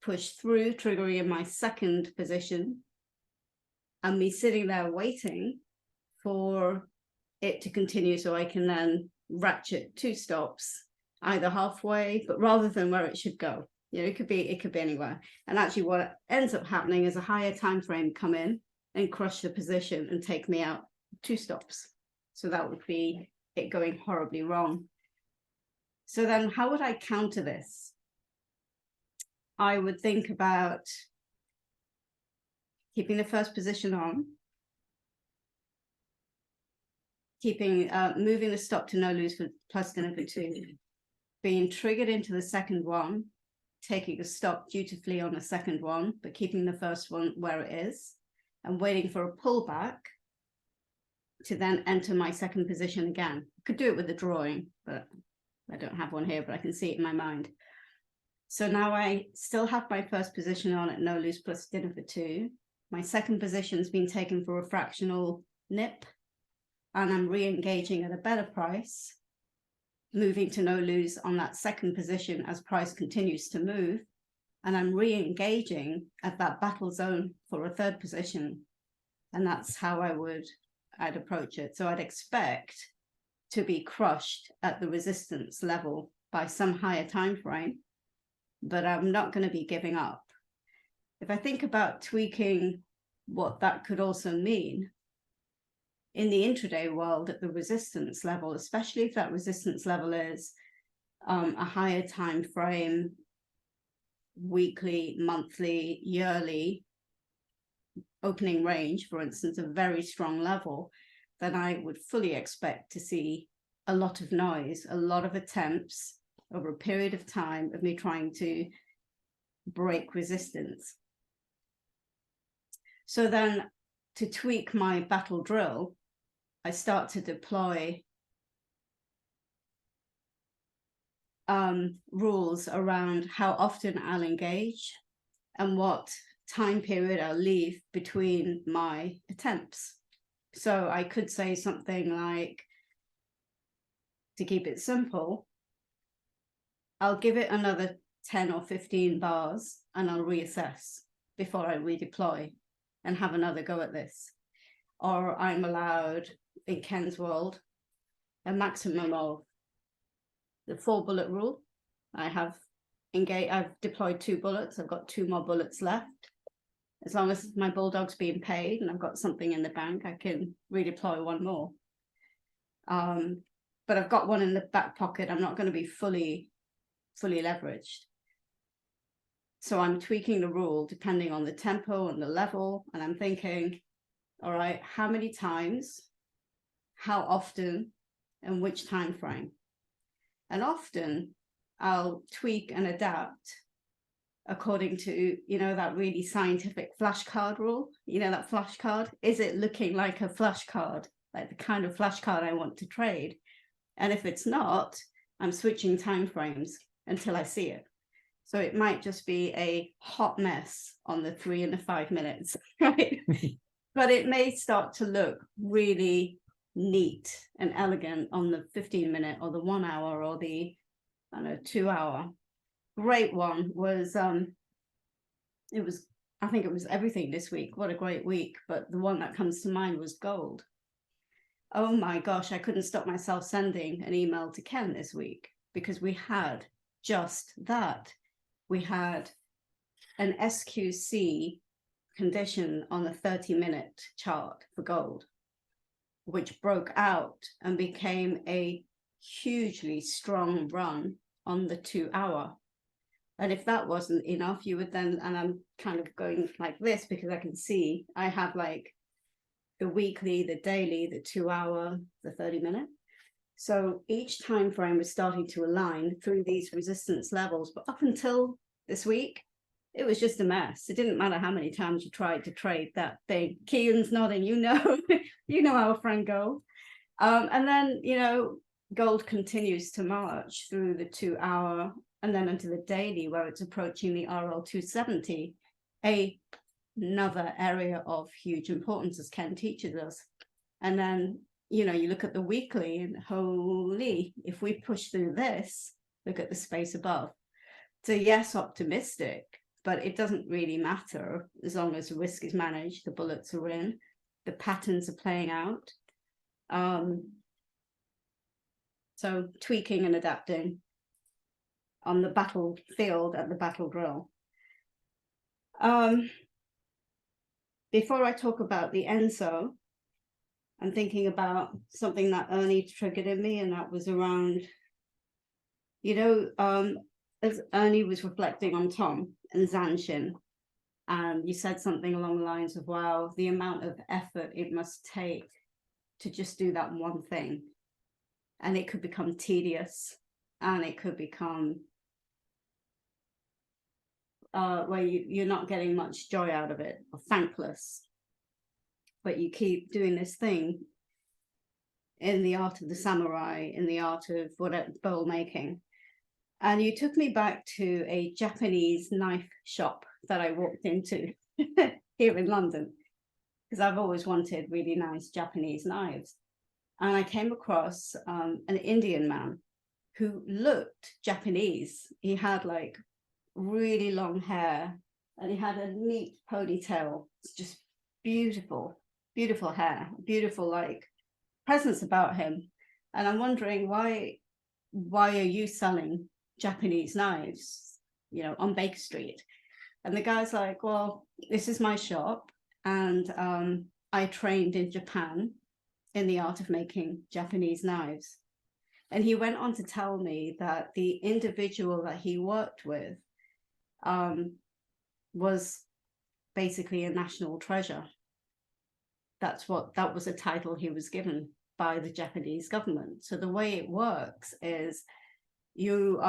push through, triggering in my 2nd position, and me sitting there waiting for it to continue so I can then ratchet 2 stops either halfway, but rather than where it should go. You know, it could be anywhere. And actually what ends up happening is a higher time frame come in and crush the position and take me out 2 stops. So that would be it going horribly wrong. So then how would I counter this? I would think about keeping the first position on, keeping moving the stop to no lose for plus dinner for 2, being triggered into the 2nd one, taking a stop dutifully on the 2nd one, but keeping the first one where it is, and waiting for a pullback to then enter my 2nd position again. I could do it with a drawing, but I don't have one here, but I can see it in my mind. So now I still have my first position on at no lose plus dinner for 2. My 2nd position's been taken for a fractional nip, and I'm re-engaging at a better price, moving to no lose on that 2nd position as price continues to move, and I'm re-engaging at that battle zone for a 3rd position. And that's how I'd approach it. So I'd expect to be crushed at the resistance level by some higher time frame, but I'm not going to be giving up. If I think about tweaking what that could also mean in the intraday world at the resistance level, especially if that resistance level is a higher time frame, weekly, monthly, yearly opening range, for instance, a very strong level, then I would fully expect to see a lot of noise, a lot of attempts over a period of time of me trying to break resistance. So then to tweak my battle drill, I start to deploy rules around how often I'll engage and what time period I'll leave between my attempts. So I could say something like, to keep it simple, I'll give it another 10 or 15 bars and I'll reassess before I redeploy and have another go at this. Or I'm allowed, in Ken's world, a maximum of the 4 bullet rule. I've deployed 2 bullets. I've got 2 more bullets left. As long as my bulldog's being paid and I've got something in the bank, I can redeploy 1 more. But I've got 1 in the back pocket. I'm not going to be fully leveraged. So I'm tweaking the rule depending on the tempo and the level. And I'm thinking, all right, how many times, how often, and which time frame? And often I'll tweak and adapt according to, that really scientific flashcard rule. That flashcard, is it looking like a flashcard, like the kind of flashcard I want to trade? And if it's not, I'm switching timeframes until I see it. So it might just be a hot mess on the 3 and the 5 minutes, right? But it may start to look really neat and elegant on the 15-minute or the 1 hour or the 2 hour. Great one was I think it was everything this week. What a great week. But the one that comes to mind was gold. Oh my gosh, I couldn't stop myself sending an email to Ken this week because we had just that. We had an SQC condition on the 30-minute chart for gold, which broke out and became a hugely strong run on the 2 hour. And if that wasn't enough, you would then, and I'm kind of going like this because I can see I have like the weekly, the daily, the 2 hour, the 30-minute. So each time frame was starting to align through these resistance levels. But up until this week, it was just a mess. It didn't matter how many times you tried to trade that thing. Kean's nodding, you know our friend gold. And then, gold continues to march through the 2 hour and then into the daily where it's approaching the RL 270, another area of huge importance as Ken teaches us. And then, you look at the weekly and holy, if we push through this, look at the space above. So yes, optimistic, but it doesn't really matter as long as the risk is managed, the bullets are in, the patterns are playing out. So tweaking and adapting on the battlefield at the battle drill. Before I talk about the enso, I'm thinking about something that Ernie triggered in me, and that was around, as Ernie was reflecting on Tom and Zanshin, you said something along the lines of, wow, the amount of effort it must take to just do that one thing. And it could become tedious, and it could become where you're not getting much joy out of it, or thankless. But you keep doing this thing in the art of the samurai, in the art of whatever bowl making. And you took me back to a Japanese knife shop that I walked into here in London, because I've always wanted really nice Japanese knives. And I came across an Indian man who looked Japanese. He had like really long hair and he had a neat ponytail. It's just beautiful, beautiful hair, beautiful like presence about him. And I'm wondering why are you selling Japanese knives, on Baker Street? And the guy's like, well, this is my shop, and I trained in Japan in the art of making Japanese knives. And he went on to tell me that the individual that he worked with was basically a national treasure. That was a title he was given by the Japanese government. So the way it works is you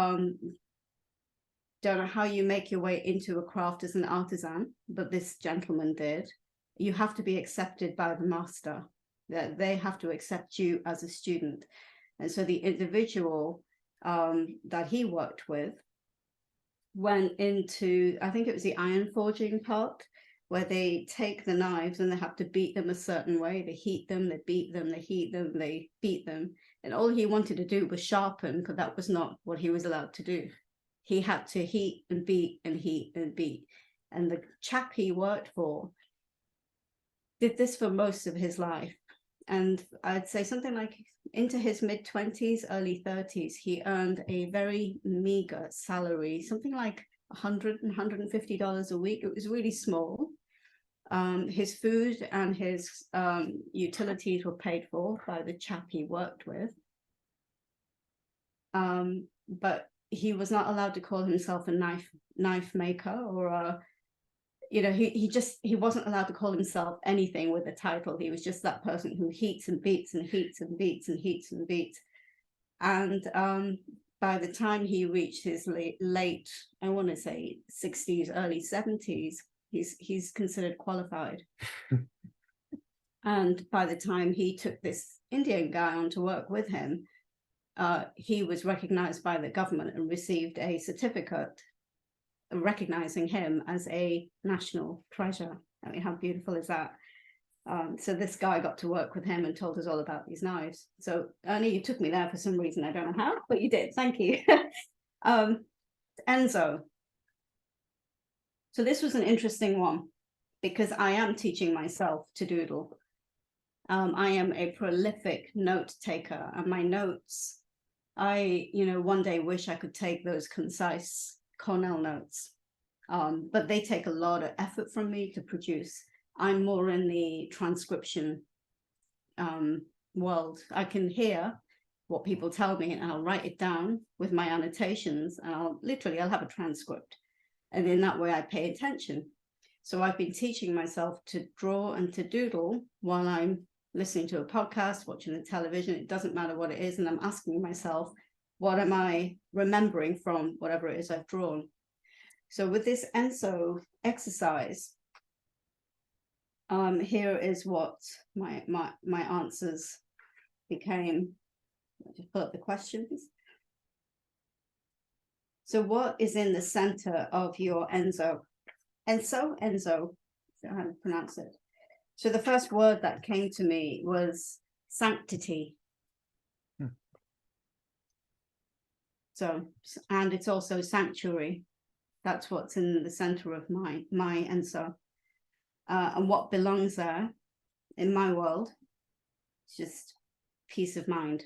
don't know how you make your way into a craft as an artisan, but this gentleman did. You have to be accepted by the master. That they have to accept you as a student. And so the individual that he worked with went into, I think it was the iron forging part, where they take the knives and they have to beat them a certain way. They heat them, they beat them, they heat them, they beat them. And all he wanted to do was sharpen, but that was not what he was allowed to do. He had to heat and beat and heat and beat. And the chap he worked for did this for most of his life. And I'd say something like into his mid-20s, early 30s, he earned a very meager salary, something like $100 and $150 a week. It was really small. His food and his utilities were paid for by the chap he worked with. But he was not allowed to call himself a knife maker or a, you know, he wasn't allowed to call himself anything with a title. He was just that person who heats and beats and heats and beats and heats and beats. And by the time he reached his late, I want to say 60s, early 70s, he's considered qualified. And by the time he took this Indian guy on to work with him, he was recognized by the government and received a certificate recognizing him as a national treasure. I mean, how beautiful is that? So this guy got to work with him and told us all about these knives. So Ernie, you took me there for some reason. I don't know how, but you did. Thank you. Enso. So this was an interesting one because I am teaching myself to doodle. I am a prolific note taker, and my notes, I, one day wish I could take those concise Cornell notes, but they take a lot of effort from me to produce. I'm more in the transcription world. I can hear what people tell me and I'll write it down with my annotations, and I'll have a transcript. And in that way I pay attention. So I've been teaching myself to draw and to doodle while I'm listening to a podcast, watching the television. It doesn't matter what it is. And I'm asking myself, what am I remembering from whatever it is I've drawn? So with this enso exercise, here is what my answers became. I'll just pull up the questions. So what is in the center of your enso? Enso, I don't know how to pronounce it. So the first word that came to me was sanctity. So, and it's also sanctuary. That's what's in the center of my enso. And what belongs there in my world is just peace of mind.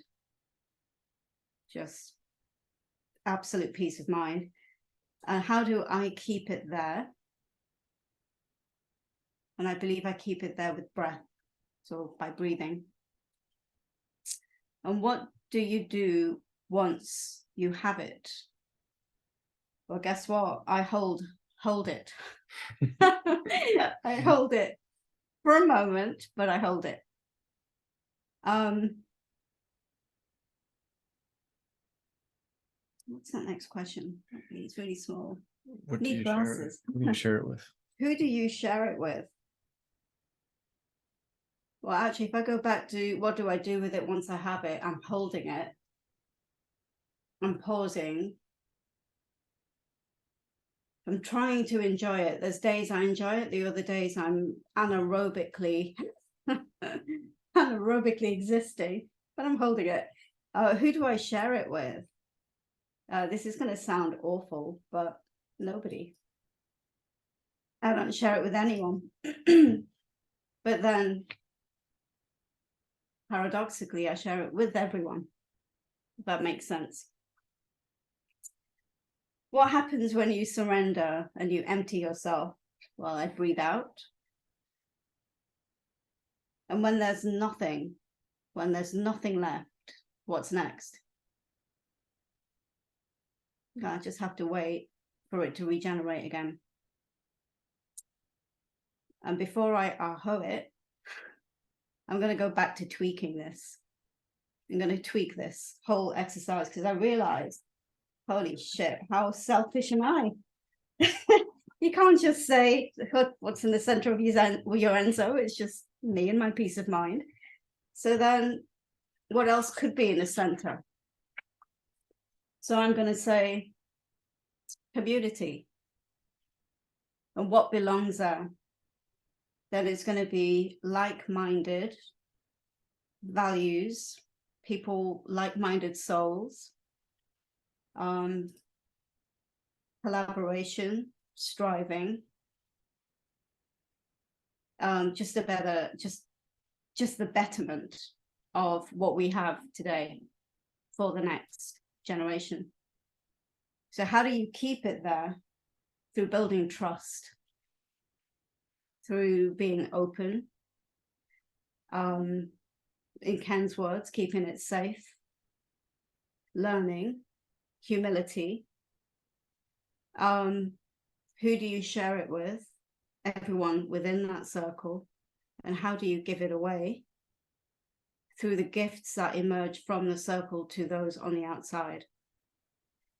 Just absolute peace of mind. How do I keep it there? And I believe I keep it there with breath, so by breathing. And what do you do once you have it? Well, guess what? I hold it. I hold it for a moment, but I hold it. What's that next question? It's really small. What Need glasses. Who do you share it with? Who do you share it with? Well, actually, if I go back to what do I do with it once I have it, I'm holding it. I'm pausing. I'm trying to enjoy it. There's days I enjoy it. The other days I'm anaerobically existing, but I'm holding it. Who do I share it with? This is going to sound awful, but nobody. I don't share it with anyone. But then, paradoxically, I share it with everyone. If that makes sense. What happens when you surrender and you empty yourself? Well, I breathe out. And when there's nothing left, what's next? I just have to wait for it to regenerate again. And before I aho it, I'm going to go back to tweaking this. I'm going to tweak this whole exercise because I realized, holy shit, how selfish am I? You can't just say what's in the center of your enso. It's just me and my peace of mind. So then what else could be in the center? So I'm going to say community. And what belongs there? Then it's going to be like-minded values, people, like-minded souls, collaboration, striving, just the betterment of what we have today for the next generation. So how do you keep it there? Through building trust, through being open, in Ken's words, keeping it safe, learning, humility. Who do you share it with? Everyone within that circle. And how do you give it away? Through the gifts that emerge from the circle to those on the outside.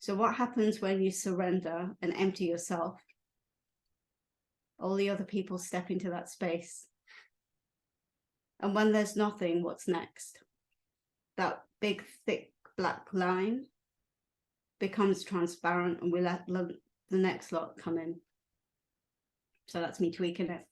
So what happens when you surrender and empty yourself? All the other people step into that space. And when there's nothing, what's next? That big, thick, black line becomes transparent, and we let the next lot come in. So that's me tweaking it.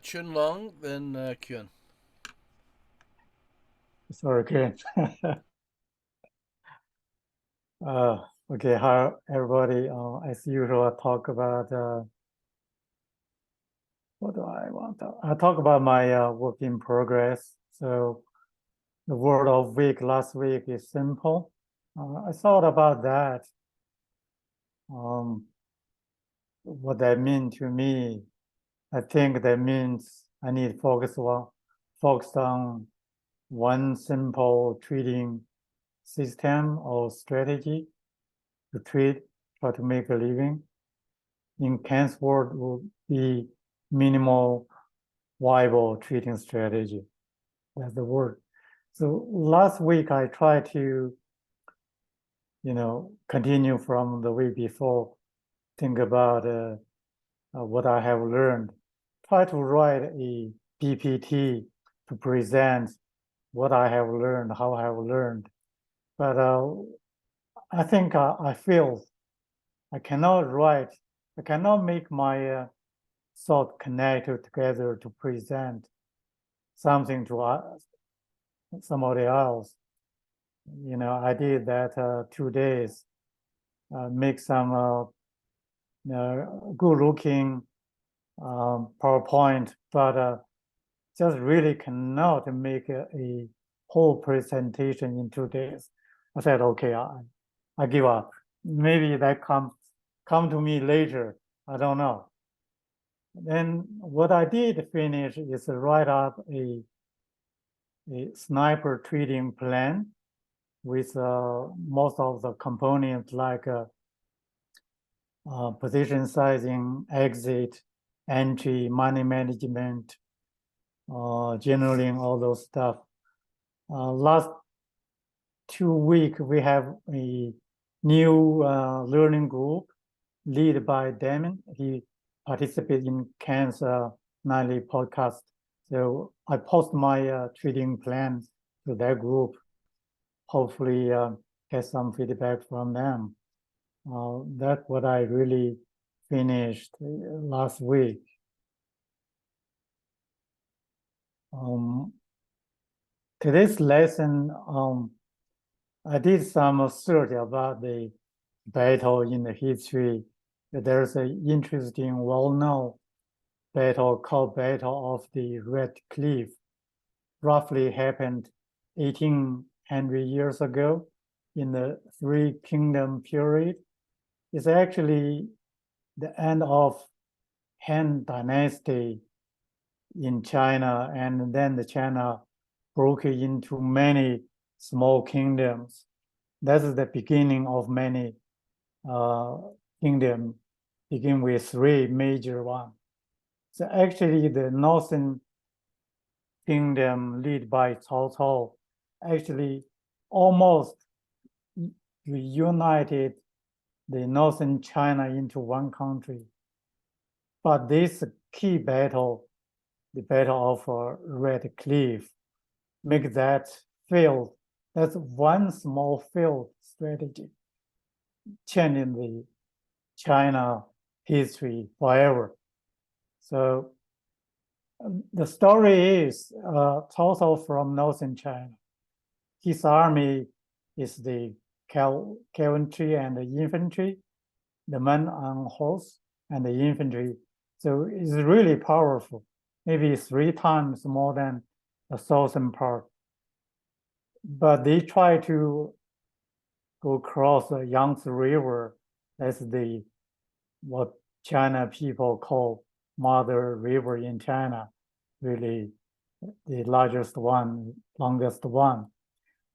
Chun Long, then Kyun. Sorry, Ken. Okay, hi everybody. As usual, I talk about what do I want to? I talk about my work in progress. So the word of week last week is simple. I thought about that. What that means to me, I think that means I need focus on one simple treating system or strategy to try to make a living. In Ken's word, would be minimal viable treating strategy. That's the word. So last week I tried to, continue from the week before, think about what I have learned, try to write a PPT to present what I have learned, how I have learned. But I think I feel I cannot make my thought connected together to present something to somebody else. I did that 2 days, make some good looking PowerPoint, but just really cannot make a whole presentation in 2 days. I said, okay, I give up. Maybe that come to me later. I don't know. Then what I did finish is write up a sniper treating plan with most of the components like position sizing, exit, entry, money management, journaling, all those stuff. Last 2 weeks, we have a new learning group led by Damon. He participated in Ken's nightly podcast. So I post my trading plan to that group. Hopefully get some feedback from them. That's what I really finished last week. Today's lesson, I did some research about the battle in the history. There's an interesting, well-known battle called Battle of the Red Cliff. Roughly happened 1800 years ago in the Three Kingdom period. It's actually the end of Han Dynasty in China, and then the China broke into many small kingdoms. That is the beginning of many kingdoms, begin with 3 major ones. So actually the northern kingdom led by Cao Cao actually almost reunited the northern China into one country. But this key battle, the Battle of Red Cliff, make that failed. That's one small failed strategy, changing the China history forever. So the story is Cao Cao from northern China. His army is the cavalry and the infantry, the men on horse and the infantry. So it's really powerful, maybe 3 times more than the southern part. But they try to go across the Yangtze River. That's the what China people call Mother River in China, really the largest one, longest one.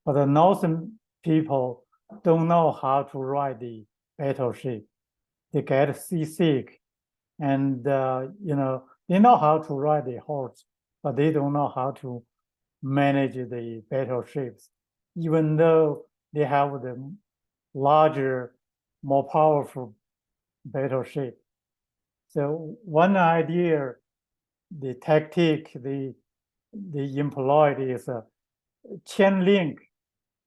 But the northern people don't know how to ride the battleship. They get seasick, and they know how to ride the horse, but they don't know how to manage the battleships, even though they have the larger, more powerful battleship. So one idea, the tactic they employed is a chain link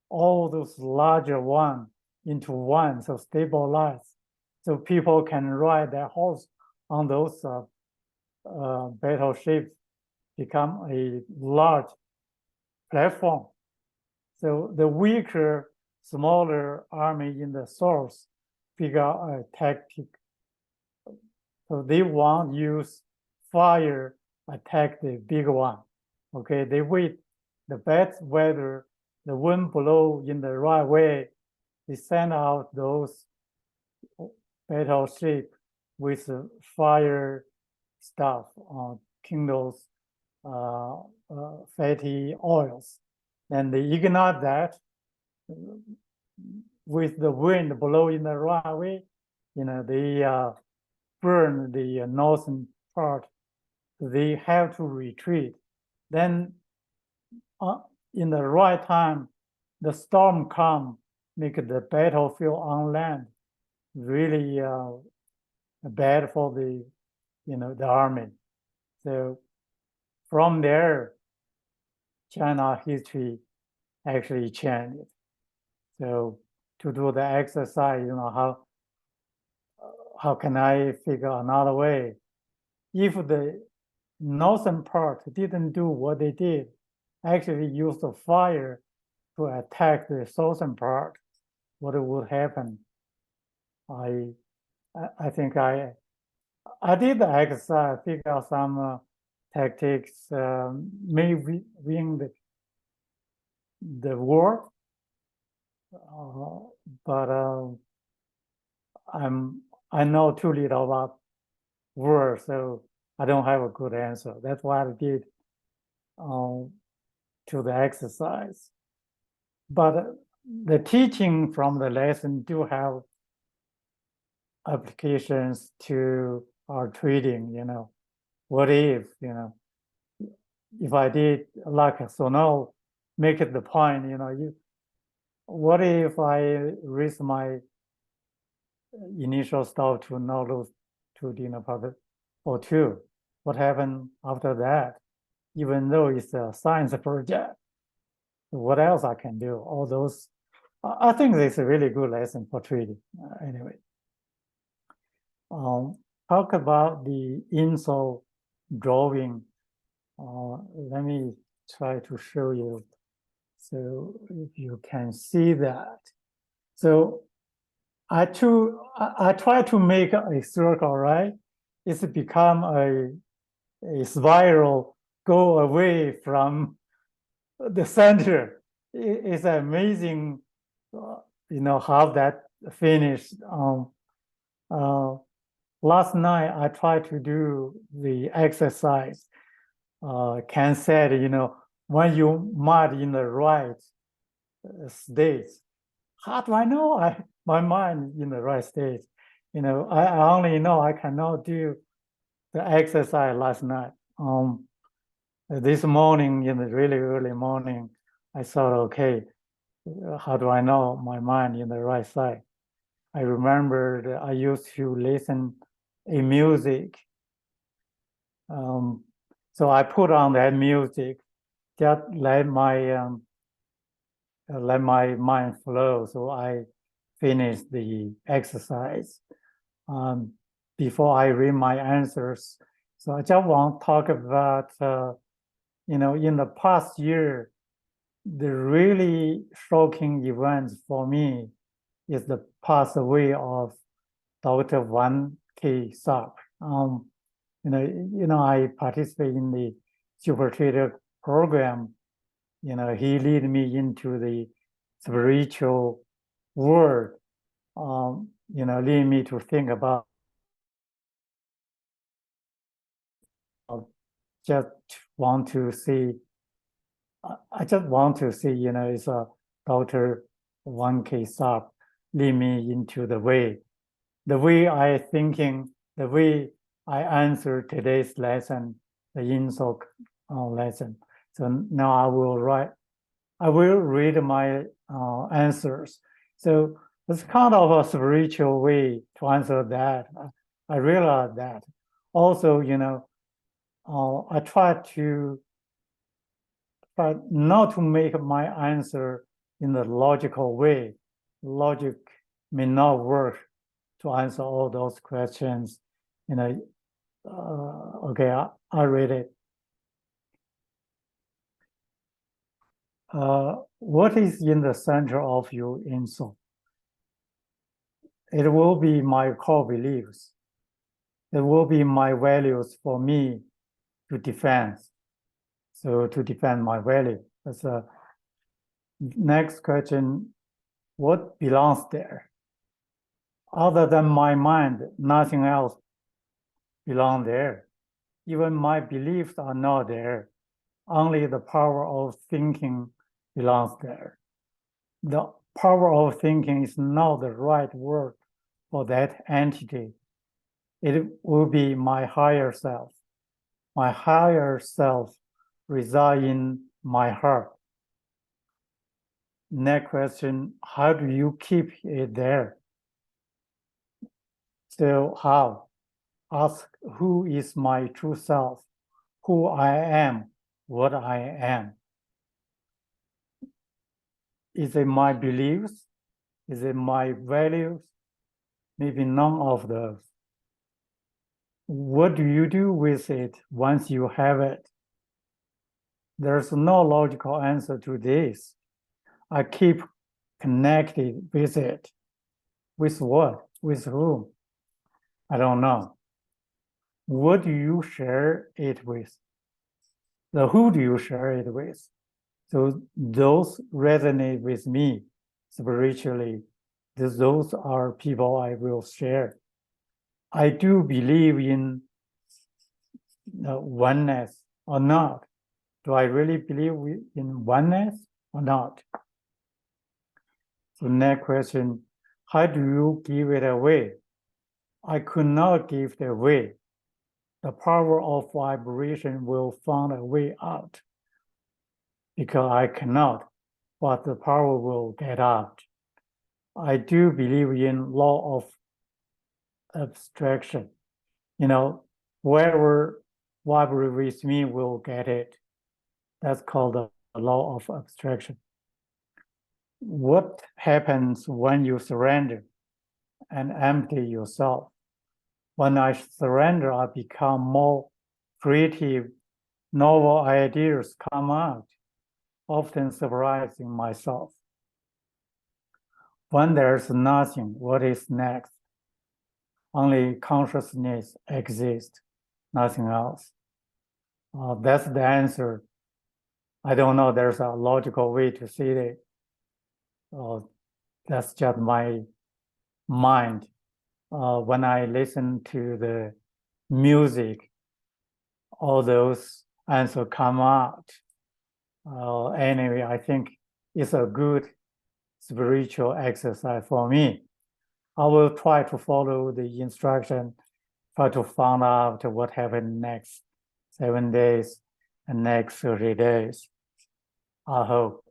all those larger one into one, so stabilize, so people can ride their horse on those battleships, become a large platform. So the weaker, smaller army in the source figure out a tactic. So they won't use fire attack the big one. Okay, they wait the bad weather, the wind blow in the right way. They send out those battleship with fire stuff, kindles, fatty oils. And they ignite that with the wind blow in the right way. They burn the northern part. They have to retreat. Then in the right time, the storm come, make the battlefield on land really bad for the army. So from there, China history actually changed. So to do the exercise, how can I figure another way? If the northern part didn't do what they did, actually use the fire to attack the southern part, what would happen? I think I did the exercise, figure out some tactics, may win the war, but I know too little about war, so I don't have a good answer. That's why I did to the exercise. But the teaching from the lesson do have applications to our trading. What if, if I did like so now, make it the point, what if I raise my initial stop to no lose to dinner profit or 2? What happened after that? Even though it's a science project, what else I can do? All those, I think it's a really good lesson for trading. Anyway, talk about the enso drawing. Let me try to show you, so if you can see that. So I try to make a circle, right? It's become a spiral, go away from the center. It's amazing, how that finished. last night I tried to do the exercise. Ken said, when you mind in the right state, how do I know my mind in the right state? I only know I cannot do the exercise last night. This morning, in the really early morning, I thought, okay, how do I know my mind in the right side? I remembered I used to listen a music. So I put on that music, just let my mind flow. So I finished the exercise before I read my answers. So I just want to talk about, in the past year, the really shocking events for me is the pass away of Dr. Van K. Sapp. I participate in the Super Trader program. He lead me into the spiritual world. Lead me to think about just want to see. I just want to see, it's a Dr. Van K. Sapp lead me into the way I thinking, the way I answer today's lesson, the enso lesson. So now I will read my answers. So it's kind of a spiritual way to answer that. I realize that. Also, I try not to make my answer in the logical way. Logic may not work to answer all those questions. Okay, I read it. What is in the center of your enso? It will be my core beliefs. It will be my values for me to defend. So to defend my value. That's a next question. What belongs there? Other than my mind, nothing else belongs there. Even my beliefs are not there. Only the power of thinking belongs there. The power of thinking is not the right word for that entity. It will be my higher self. My higher self resides in my heart. Next question, how do you keep it there? So how? Ask who is my true self, who I am, what I am. Is it my beliefs? Is it my values? Maybe none of those. What do you do with it once you have it? There's no logical answer to this. I keep connected with it. With what? With whom? I don't know. What do you share it with? Who do you share it with? So those resonate with me spiritually. Those are people I will share. I do believe in oneness or not. Do I really believe in oneness or not? So next question, how do you give it away? I could not give it away. The power of vibration will find a way out. Because I cannot, but the power will get out. I do believe in law of abstraction. Whoever vibrates with me will get it. That's called the law of abstraction. What happens when you surrender and empty yourself? When I surrender, I become more creative. Novel ideas come out, often surprising myself. When there's nothing, what is next? Only consciousness exists, nothing else. That's the answer. I don't know, there's a logical way to see it. That's just my mind. when I listen to the music, all those answers come out. Anyway, I think it's a good spiritual exercise for me. I will try to follow the instruction, try to find out what happened next 7 days and next 30 days. I hope.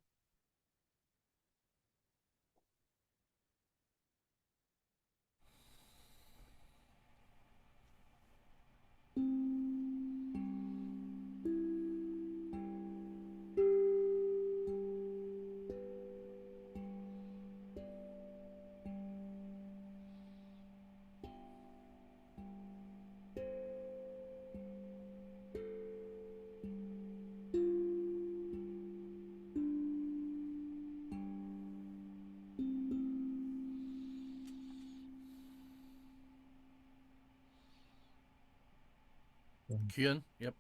Kian, yep.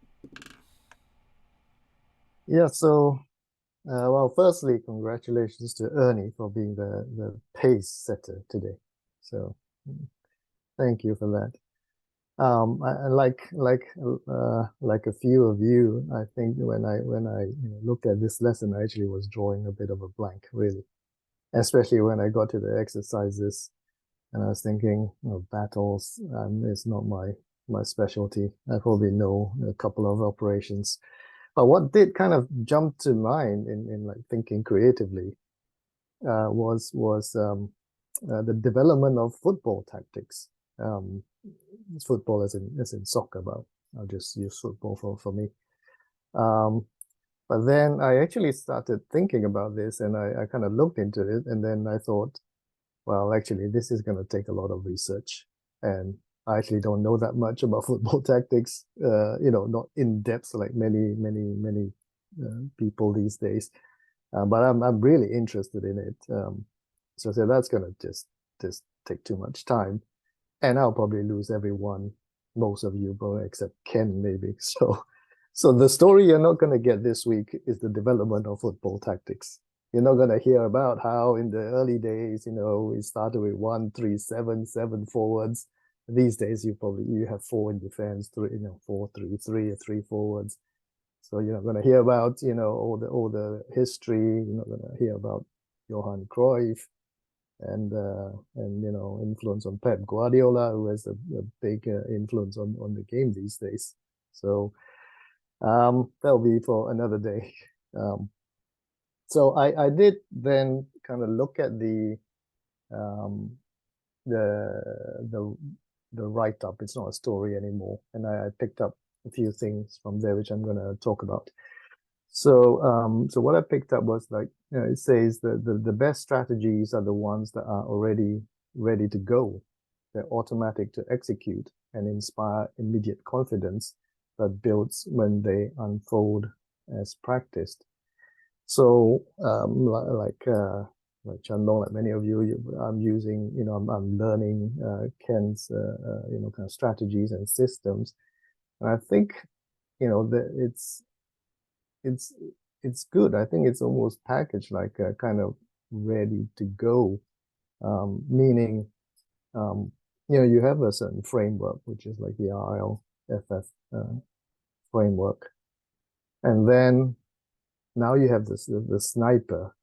Yeah, so well, firstly, congratulations to Ernie for being the pace setter today. So thank you for that. I like a few of you, I think when I looked at this lesson, I actually was drawing a bit of a blank, really, especially when I got to the exercises, and I was thinking, battles is not my specialty. I probably know a couple of operations, but what did kind of jump to mind in like thinking creatively was the development of football tactics. It's football as in soccer, but I'll just use football for me. But then I actually started thinking about this, and I kind of looked into it, and then I thought, well, actually, this is going to take a lot of research, and I actually don't know that much about football tactics. Not in depth like many people these days. But I'm really interested in it. So that's going to just take too much time, and I'll probably lose everyone, most of you, but except Ken maybe. So the story you're not going to get this week is the development of football tactics. You're not going to hear about how in the early days, we started with 1-3-7 forwards. These days, you have 4 in defense, 4-3-3, 3 forwards. So you're not going to hear about all the history. You're not going to hear about Johan Cruyff and influence on Pep Guardiola, who has a big influence on the game these days. So that'll be for another day. So I did then kind of look at the write-up. It's not a story anymore, and I picked up a few things from there which I'm going to talk about. So what I picked up was like, it says that the best strategies are the ones that are already ready to go. They're automatic to execute and inspire immediate confidence that builds when they unfold as practiced. So like Chandong, like many of you, I'm using, I'm learning Ken's kind of strategies and systems, and I think that it's good. I think it's almost packaged like kind of ready to go, meaning you have a certain framework, which is like the RLFF framework, and then now you have the sniper,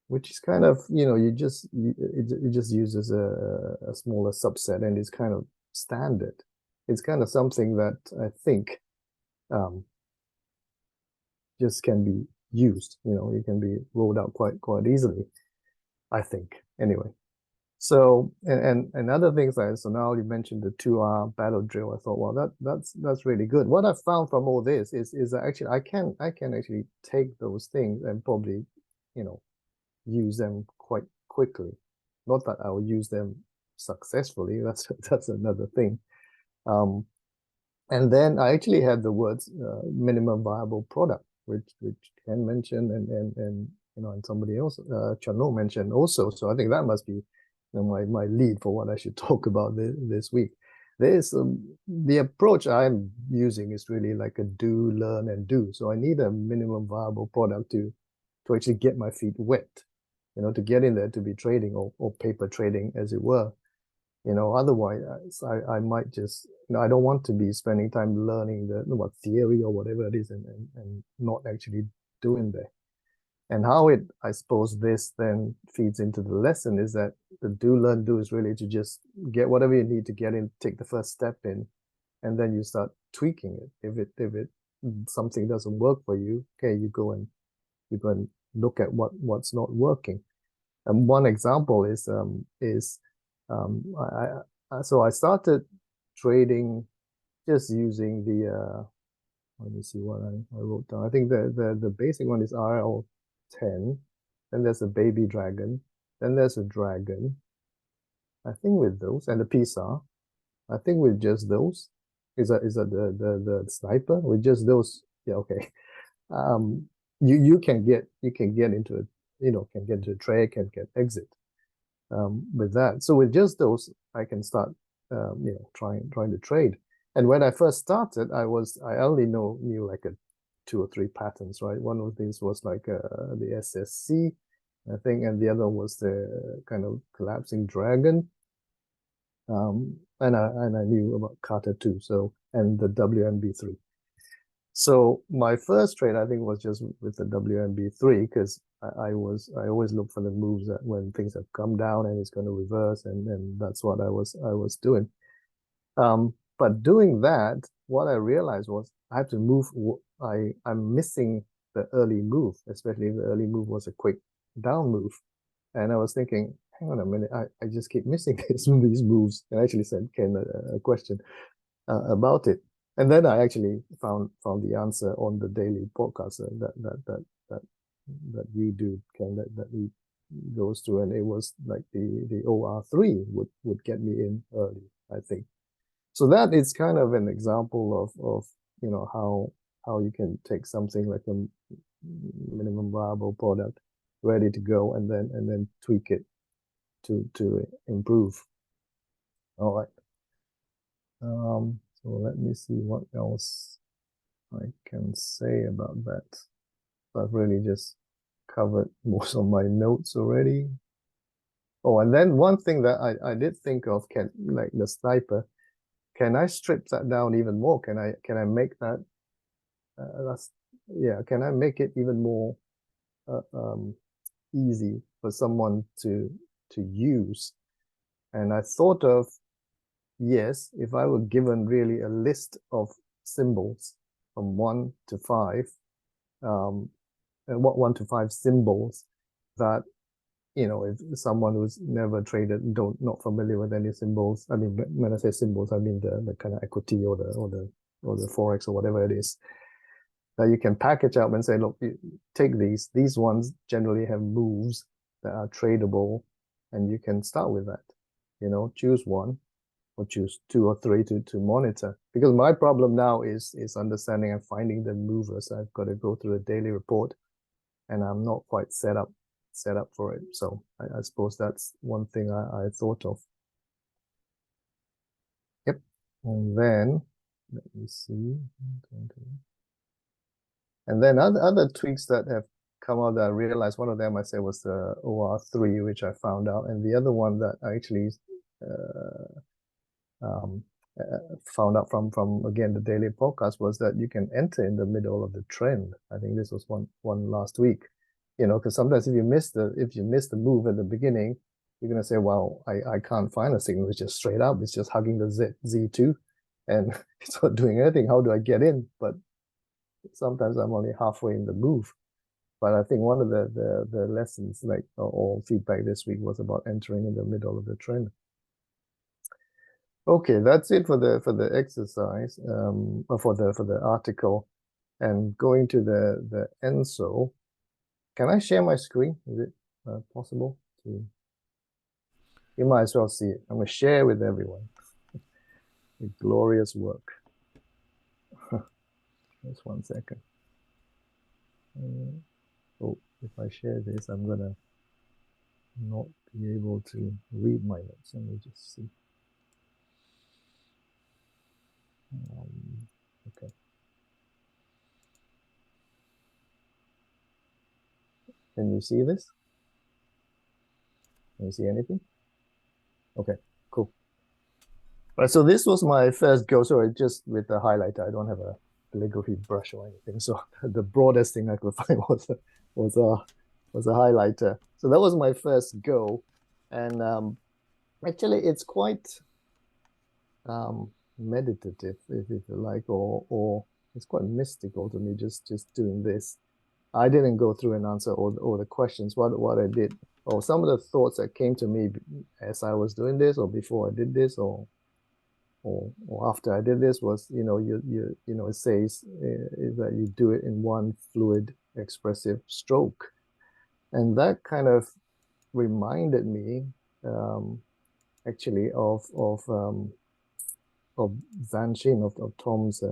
which is kind of it just uses a smaller subset, and it's kind of standard. It's kind of something that I think just can be used. It can be rolled out quite easily, I think. Anyway, so and other things like, so now you mentioned the 2-hour battle drill. I thought, well, that's really good. What I found from all this is that actually I can actually take those things and probably use them quite quickly. Not that I'll use them successfully. That's another thing. And then I actually had the words minimum viable product, which Ken mentioned, and somebody else, Chano mentioned also. So I think that must be my lead for what I should talk about this week. There's the approach I'm using is really like a do, learn, and do. So I need a minimum viable product to actually get my feet wet, to get in there to be trading or paper trading, as it were. Otherwise I might just, I don't want to be spending time learning what theory or whatever it is and not actually doing there. And how I suppose this then feeds into the lesson is that the do, learn, do is really to just get whatever you need to get in, take the first step in, and then you start tweaking it. If something doesn't work for you, okay, you go and look at what's not working. And one example is so I started trading just using the let me see what I wrote down. I think the basic one is RL10. Then there's a baby dragon. Then there's a dragon. I think with those and the PSAR. I think with just those. Is that the sniper with just those? Yeah, okay. You can get into it, can get into a trade, can get exit with that. So with just those, I can start trying to trade. And when I first started, I only knew like 2 or 3 patterns, right? One of these was like the SSC, I think, and the other was the kind of collapsing dragon. And I knew about Carter too, so, and the WMB3. So my first trade, I think, was just with the WMB3 because I always look for the moves that when things have come down and it's going to reverse, and that's what I was doing. But doing that, what I realized was I have to move. I'm missing the early move, especially if the early move was a quick down move. And I was thinking, hang on a minute, I just keep missing these moves. And I actually sent Ken a question about it. And then I actually found the answer on the daily podcast that you do, Ken, that he goes to, and it was like the OR3 would get me in early, I think. So that is kind of an example of how you can take something like a minimum viable product ready to go and then tweak it to improve. All right. So let me see what else I can say about that. I've really just covered most of my notes already. Oh, and then one thing that I did think of, like the sniper, can I strip that down even more? Can I make that can I make it even more easy for someone to use? And I thought of, yes, if I were given really a list of symbols from 1 to 5, and what 1 to 5 symbols that, if someone who's never traded, not familiar with any symbols, I mean, when I say symbols, I mean the kind of equity or the forex or whatever it is, that you can package up and say, look, take these ones generally have moves that are tradable, and you can start with that. Choose one or choose 2 or 3 to monitor. Because my problem now is understanding and finding the movers. I've got to go through a daily report, and I'm not quite set up for it. So I suppose that's one thing I thought of. Yep. And then let me see. And then other tweaks that have come out that I realized, one of them I said was the OR3, which I found out, and the other one that I actually found out from again the daily podcast was that you can enter in the middle of the trend. I think this was one last week. Because sometimes if you miss the move at the beginning, you're gonna say, well, I can't find a signal. It's just straight up. It's just hugging the Z2, and it's not doing anything. How do I get in? But sometimes I'm only halfway in the move. But I think one of the lessons, like or feedback this week, was about entering in the middle of the trend. Okay, that's it for the exercise, or for the article, and going to the enso. Can I share my screen? Is it possible to? You might as well see it. I'm gonna share with everyone. The glorious work. Just 1 second. Oh, if I share this, I'm gonna not be able to read my notes. Let me just see. Okay. Can you see this? Can you see anything? Okay, cool. Right, so this was my first go. So it just with the highlighter. I don't have a calligraphy brush or anything. So the broadest thing I could find was a highlighter. So that was my first go, and actually it's quite meditative, if you like, or it's quite mystical to me. Just doing this. I didn't go through and answer all the questions. What I did, or some of the thoughts that came to me as I was doing this, or before I did this, or after I did this was, it says is that you do it in one fluid, expressive stroke, and that kind of reminded me, actually, of Van Shin, of Tom's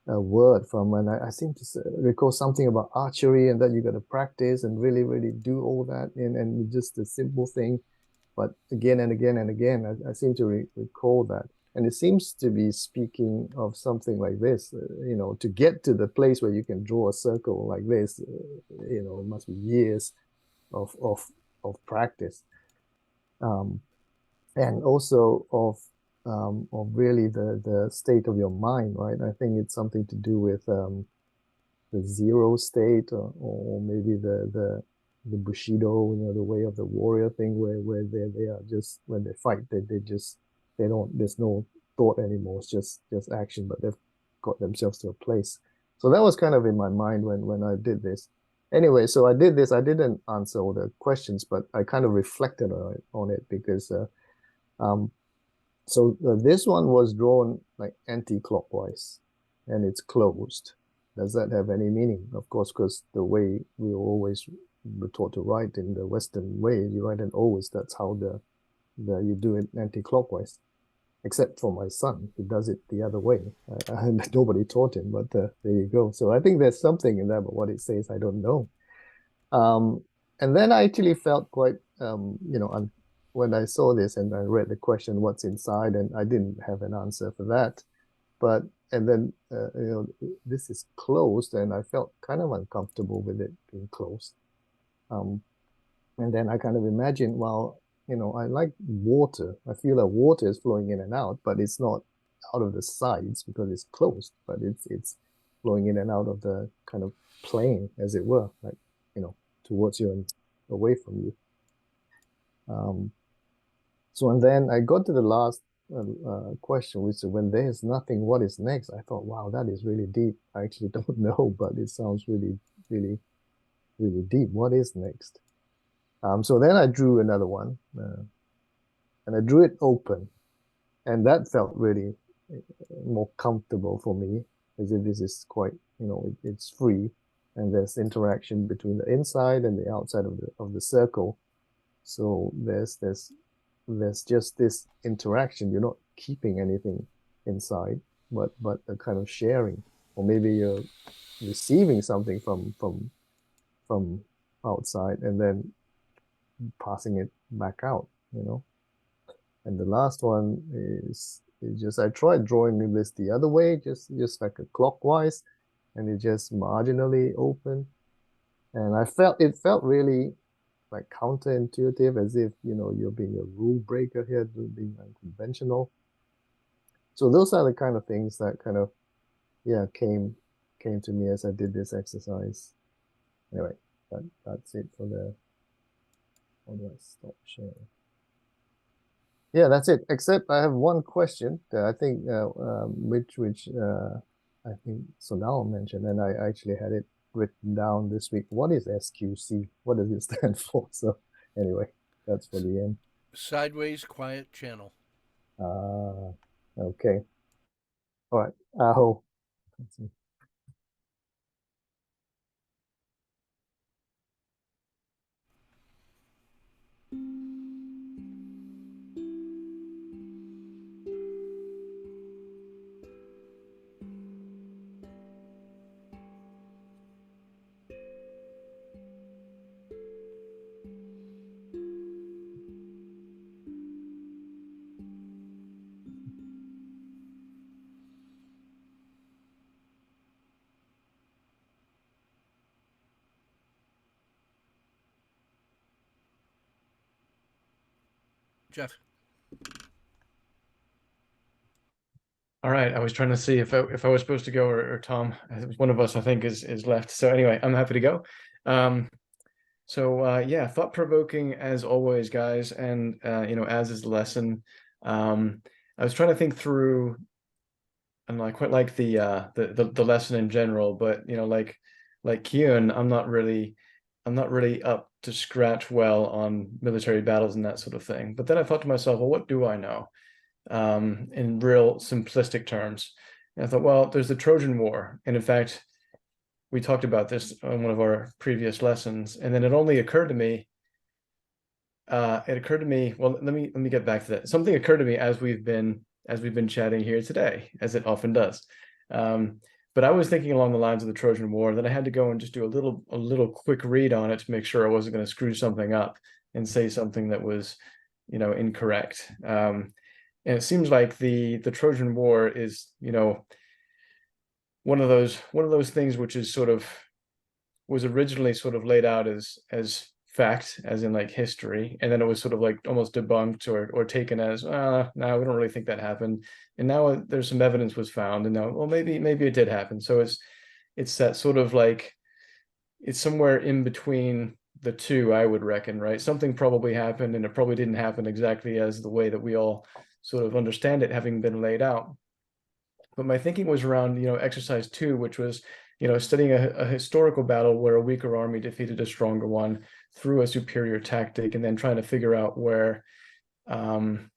word from when I seem to recall something about archery, and that you got to practice and really, really do all that, and just a simple thing, but again and again and again, I seem to recall that. And it seems to be speaking of something like this, to get to the place where you can draw a circle like this, it must be years of practice, and also of really the state of your mind, right? I think it's something to do with the zero state, or maybe the Bushido, the way of the warrior thing, where they are just, when they fight, they don't, there's no thought anymore. It's just action, but they've got themselves to a place. So that was kind of in my mind when I did this. Anyway, so I did this. I didn't answer all the questions, but I kind of reflected on it because this one was drawn like anti-clockwise, and it's closed. Does that have any meaning? Of course, because the way we always were taught to write in the Western way, you write an always. That's how you do it anti-clockwise. Except for my son, who does it the other way. Nobody taught him, but there you go. So I think there's something in that, but what it says, I don't know. And then I actually felt quite, when I saw this and I read the question, what's inside, and I didn't have an answer for that. But, and then, this is closed, and I felt kind of uncomfortable with it being closed. And then I kind of imagined, well, I like water. I feel that water is flowing in and out, but it's not out of the sides because it's closed, but it's flowing in and out of the kind of plane, as it were, like, towards you and away from you. So, and then I got to the last question, which is, when there is nothing, what is next? I thought, wow, that is really deep. I actually don't know, but it sounds really, really, really deep. What is next? So then I drew another one, and I drew it open, and that felt really more comfortable for me, as if this is quite, it's free, and there's interaction between the inside and the outside of the circle. So there's just this interaction. You're not keeping anything inside, but a kind of sharing, or maybe you're receiving something from outside and then passing it back out, And the last one is just, I tried drawing this the other way, just like a clockwise, and it just marginally open. And it felt really like counterintuitive, as if, you're being a rule breaker here, being unconventional. So those are the kind of things that kind of, came to me as I did this exercise. Anyway, that's it for the, how do I stop sharing? Yeah, that's it. Except I have one question that I think, which I think Sonal mentioned, and I actually had it written down this week. What is SQC? What does it stand for? So anyway, that's for the end. Sideways Quiet Channel. Okay. All right. Aho. Jeff. All right, I was trying to see if I was supposed to go, or Tom. One of us, I think, is left. So anyway, I'm happy to go. Yeah, thought-provoking as always, guys, and as is the lesson. I was trying to think through, and I quite like the lesson in general, but like Kyun, I'm not really up to scratch well on military battles and that sort of thing. But then I thought to myself, well, what do I know? In real simplistic terms. And I thought, well, there's the Trojan War. And in fact, we talked about this on one of our previous lessons. And then it only occurred to me, well, let me get back to that. Something occurred to me as we've been chatting here today, as it often does. But I was thinking along the lines of the Trojan War, then I had to go and just do a little quick read on it to make sure I wasn't going to screw something up and say something that was, incorrect. And it seems like the Trojan War is, one of those things which is was originally sort of laid out as fact, as in like history, and then it was sort of like almost debunked or taken as, no, we don't really think that happened. And now there's some evidence was found, and now, well, maybe it did happen. So it's that sort of like, it's somewhere in between the two, I would reckon, right? Something probably happened, and it probably didn't happen exactly as the way that we all sort of understand it, having been laid out. But my thinking was around, exercise 2, which was, studying a historical battle where a weaker army defeated a stronger one through a superior tactic, and then trying to figure out where, what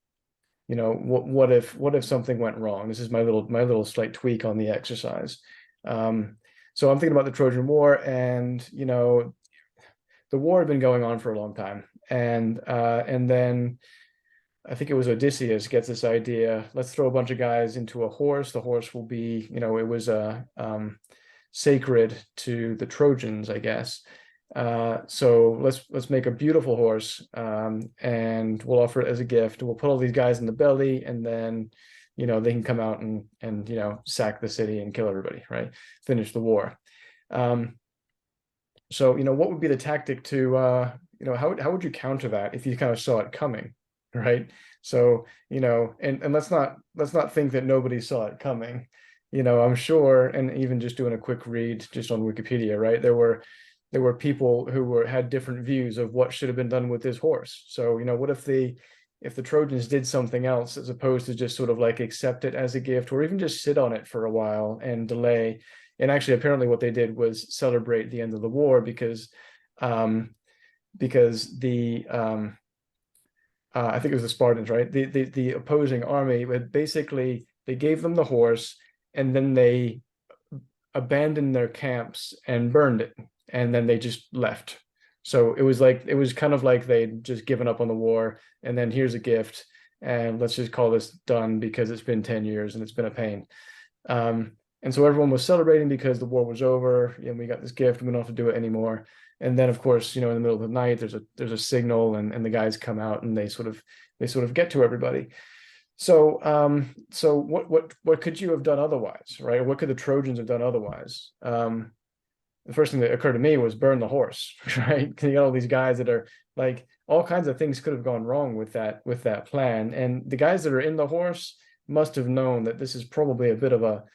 if something went wrong? This is my little slight tweak on the exercise. So I'm thinking about the Trojan War, and the war had been going on for a long time, and then I think it was Odysseus gets this idea, let's throw a bunch of guys into a horse. The horse will be, it was sacred to the Trojans, I guess. So let's make a beautiful horse, and we'll offer it as a gift. We'll put all these guys in the belly, and then they can come out and sack the city and kill everybody, right? Finish the war. So what would be the tactic to how would you counter that if you kind of saw it coming? Right. So, and let's not think that nobody saw it coming. I'm sure, and even just doing a quick read just on Wikipedia, right? There were people who had different views of what should have been done with this horse. So, what if the Trojans did something else as opposed to just sort of like accept it as a gift, or even just sit on it for a while and delay? And actually, apparently what they did was celebrate the end of the war because the I think it was the Spartans, right? The opposing army had basically, they gave them the horse, and then they abandoned their camps and burned it, and then they just left. So it was kind of like they'd just given up on the war, and then here's a gift, and let's just call this done because it's been 10 years and it's been a pain. And so everyone was celebrating because the war was over and we got this gift and we don't have to do it anymore. And then, of course, in the middle of the night, there's a signal, and the guys come out and they sort of get to everybody. So what could you have done otherwise, right? What could the Trojans have done otherwise? The first thing that occurred to me was burn the horse, right? You got all these guys that are like, all kinds of things could have gone wrong with that plan, and the guys that are in the horse must have known that this is probably a bit of a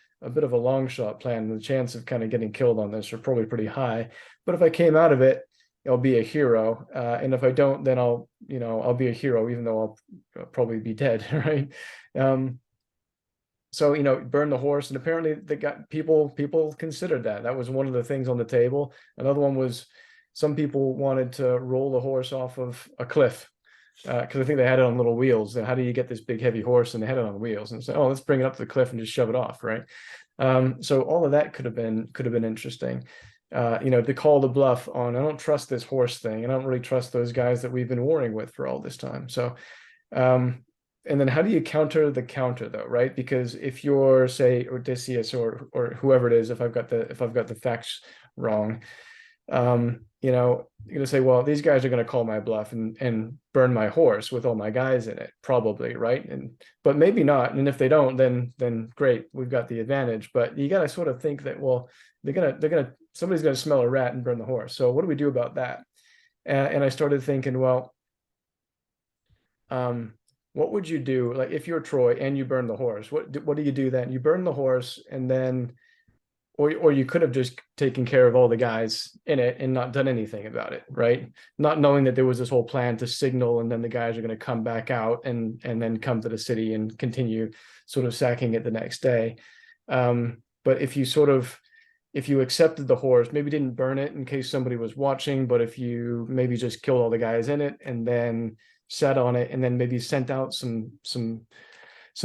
long shot plan. The chance of kind of getting killed on this are probably pretty high. But if I came out of it, I'll be a hero. And if I don't, then I'll be a hero, even though I'll probably be dead, right? So, burn the horse. And apparently they got people considered that. That was one of the things on the table. Another one was some people wanted to roll the horse off of a cliff, because I think they had it on little wheels. And how do you get this big heavy horse and they had it on wheels? And say, oh, let's bring it up to the cliff and just shove it off, right? So all of that could have been interesting. To call the bluff on, I don't trust this horse thing. I don't really trust those guys that we've been warring with for all this time. So, and then how do you counter the counter though, right? Because if you're, say, Odysseus or whoever it is, if I've got the facts wrong, you're gonna say, well, these guys are gonna call my bluff and burn my horse with all my guys in it, probably, right? But maybe not. And if they don't, then great, we've got the advantage. But you gotta sort of think that, well, somebody's gonna smell a rat and burn the horse. So what do we do about that? And I started thinking, well, what would you do? Like if you're Troy and you burn the horse, what do you do then? You burn the horse and then, or you could have just taken care of all the guys in it and not done anything about it, right? Not knowing that there was this whole plan to signal, and then the guys are going to come back out and then come to the city and continue sort of sacking it the next day. But if you accepted the horse, maybe didn't burn it in case somebody was watching, but if you maybe just killed all the guys in it and then sat on it, and then maybe sent out some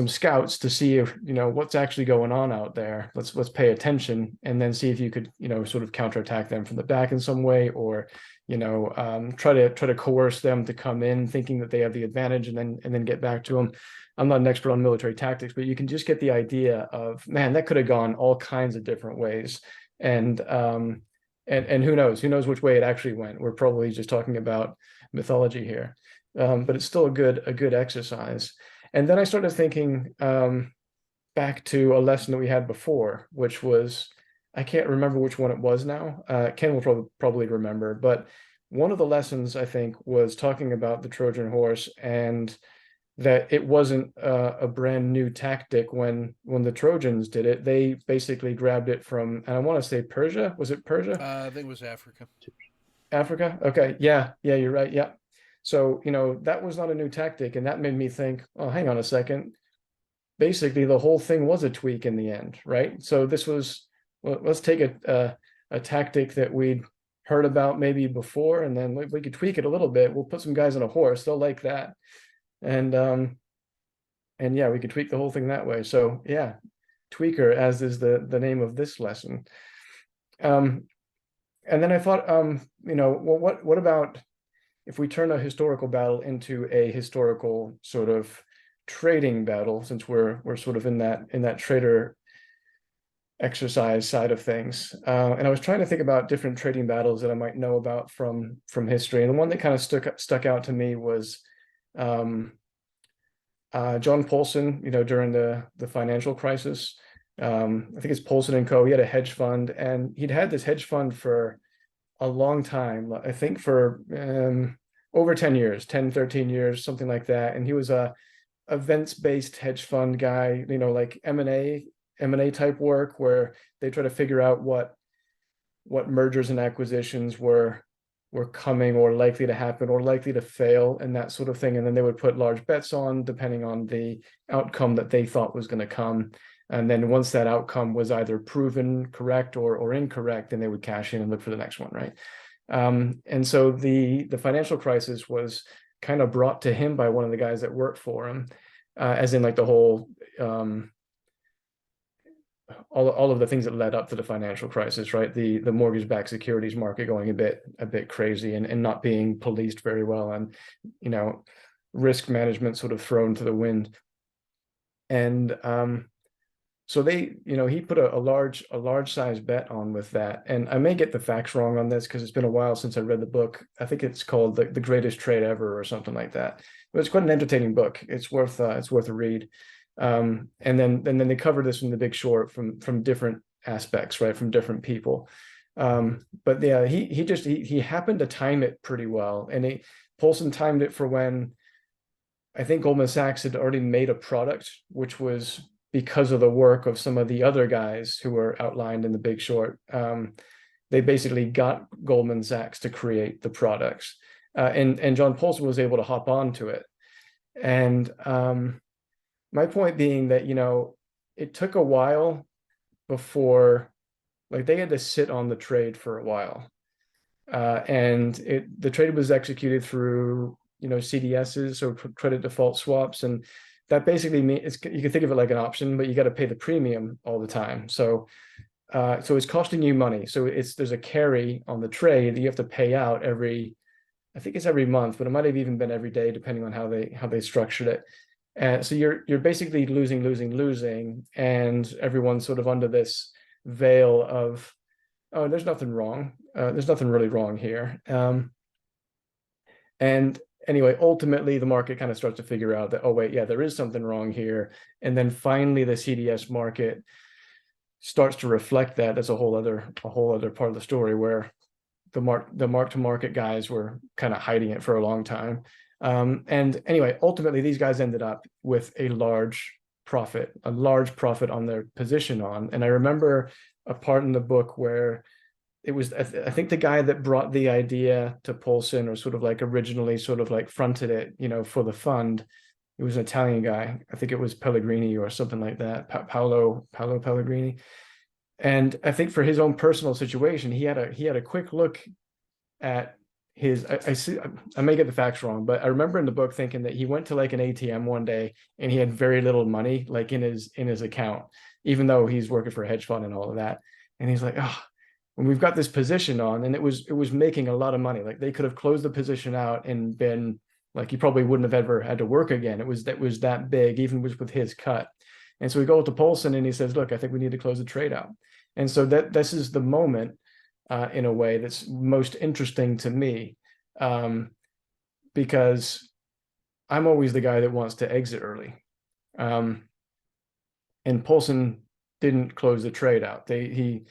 scouts to see if, what's actually going on out there. Let's pay attention, and then see if you could, sort of counterattack them from the back in some way, or, try to coerce them to come in thinking that they have the advantage, and then get back to them. I'm not an expert on military tactics, but you can just get the idea of, man, that could have gone all kinds of different ways. And who knows which way it actually went. We're probably just talking about mythology here. But it's still a good exercise. And then I started thinking back to a lesson that we had before, which was, I can't remember which one it was now. Ken will probably remember, but one of the lessons, I think, was talking about the Trojan horse, and that it wasn't a brand new tactic when the Trojans did it. They basically grabbed it from, and I want to say Persia. Was it Persia? I think it was Africa. Africa? Okay. Yeah, you're right. Yeah. So, that was not a new tactic. And that made me think, oh, hang on a second. Basically, the whole thing was a tweak in the end, right? So this was, well, let's take a tactic that we'd heard about maybe before, and then we could tweak it a little bit. We'll put some guys on a horse. They'll like that. And yeah, we could tweak the whole thing that way. So yeah, tweaker, as is the name of this lesson. And then I thought, well, what about if we turn a historical battle into a historical sort of trading battle, since we're sort of in that trader exercise side of things. And I was trying to think about different trading battles that I might know about from history. And the one that kind of stuck out to me was John Paulson, during the financial crisis. I think it's Paulson and Co. He had a hedge fund, and he'd had this hedge fund for a long time, I think for over 10 years, 10, 13 years, something like that. And he was a events-based hedge fund guy, like M&A type work, where they try to figure out what mergers and acquisitions were coming or likely to happen or likely to fail and that sort of thing. And then they would put large bets on depending on the outcome that they thought was going to come. And then once that outcome was either proven correct or incorrect, then they would cash in and look for the next one, right? And so the financial crisis was kind of brought to him by one of the guys that worked for him, as in like the whole all of the things that led up to the financial crisis, right? The mortgage-backed securities market going a bit crazy and not being policed very well, and risk management sort of thrown to the wind. And so he put a large size bet on with that. And I may get the facts wrong on this because it's been a while since I read the book. I think it's called the Greatest Trade Ever or something like that. But it's quite an entertaining book. It's worth a read. And then they cover this in The Big Short from different aspects, right? From different people. But yeah, he happened to time it pretty well. And Paulson timed it for when I think Goldman Sachs had already made a product, which was because of the work of some of the other guys who were outlined in The Big Short. They basically got Goldman Sachs to create the products. And John Paulson was able to hop onto it. And my point being that, it took a while before, like, they had to sit on the trade for a while. And the trade was executed through, CDSs, so credit default swaps. And that basically means you can think of it like an option, but you got to pay the premium all the time. So it's costing you money. So there's a carry on the trade that you have to pay out I think it's every month, but it might have even been every day, depending on how they structured it. And so you're basically losing, and everyone's sort of under this veil of, oh, there's nothing wrong. There's nothing really wrong here. And anyway, ultimately the market kind of starts to figure out that, oh wait, yeah, there is something wrong here. And then finally the CDS market starts to reflect that. That's a whole other part of the story, where the mark to market guys were kind of hiding it for a long time. And anyway, ultimately, these guys ended up with a large profit on their position on. And I remember a part in the book where it was, I think the guy that brought the idea to Paulson, or sort of like originally sort of like fronted it, you know, for the fund. It was an Italian guy. I think it was Pellegrini or something like that, Paolo Pellegrini. And I think for his own personal situation, he had a quick look at his, I see, I may get the facts wrong, but I remember in the book thinking that he went to like an ATM one day and he had very little money like in his account, even though he's working for a hedge fund and all of that. And he's like, oh, when we've got this position on, and it was making a lot of money. Like they could have closed the position out and been like, he probably wouldn't have ever had to work again. It was that big, even with his cut. And so we go to Paulson and he says, look, I think we need to close the trade out. And so this is the moment in a way that's most interesting to me, because I'm always the guy that wants to exit early. And Paulson didn't close the trade out. He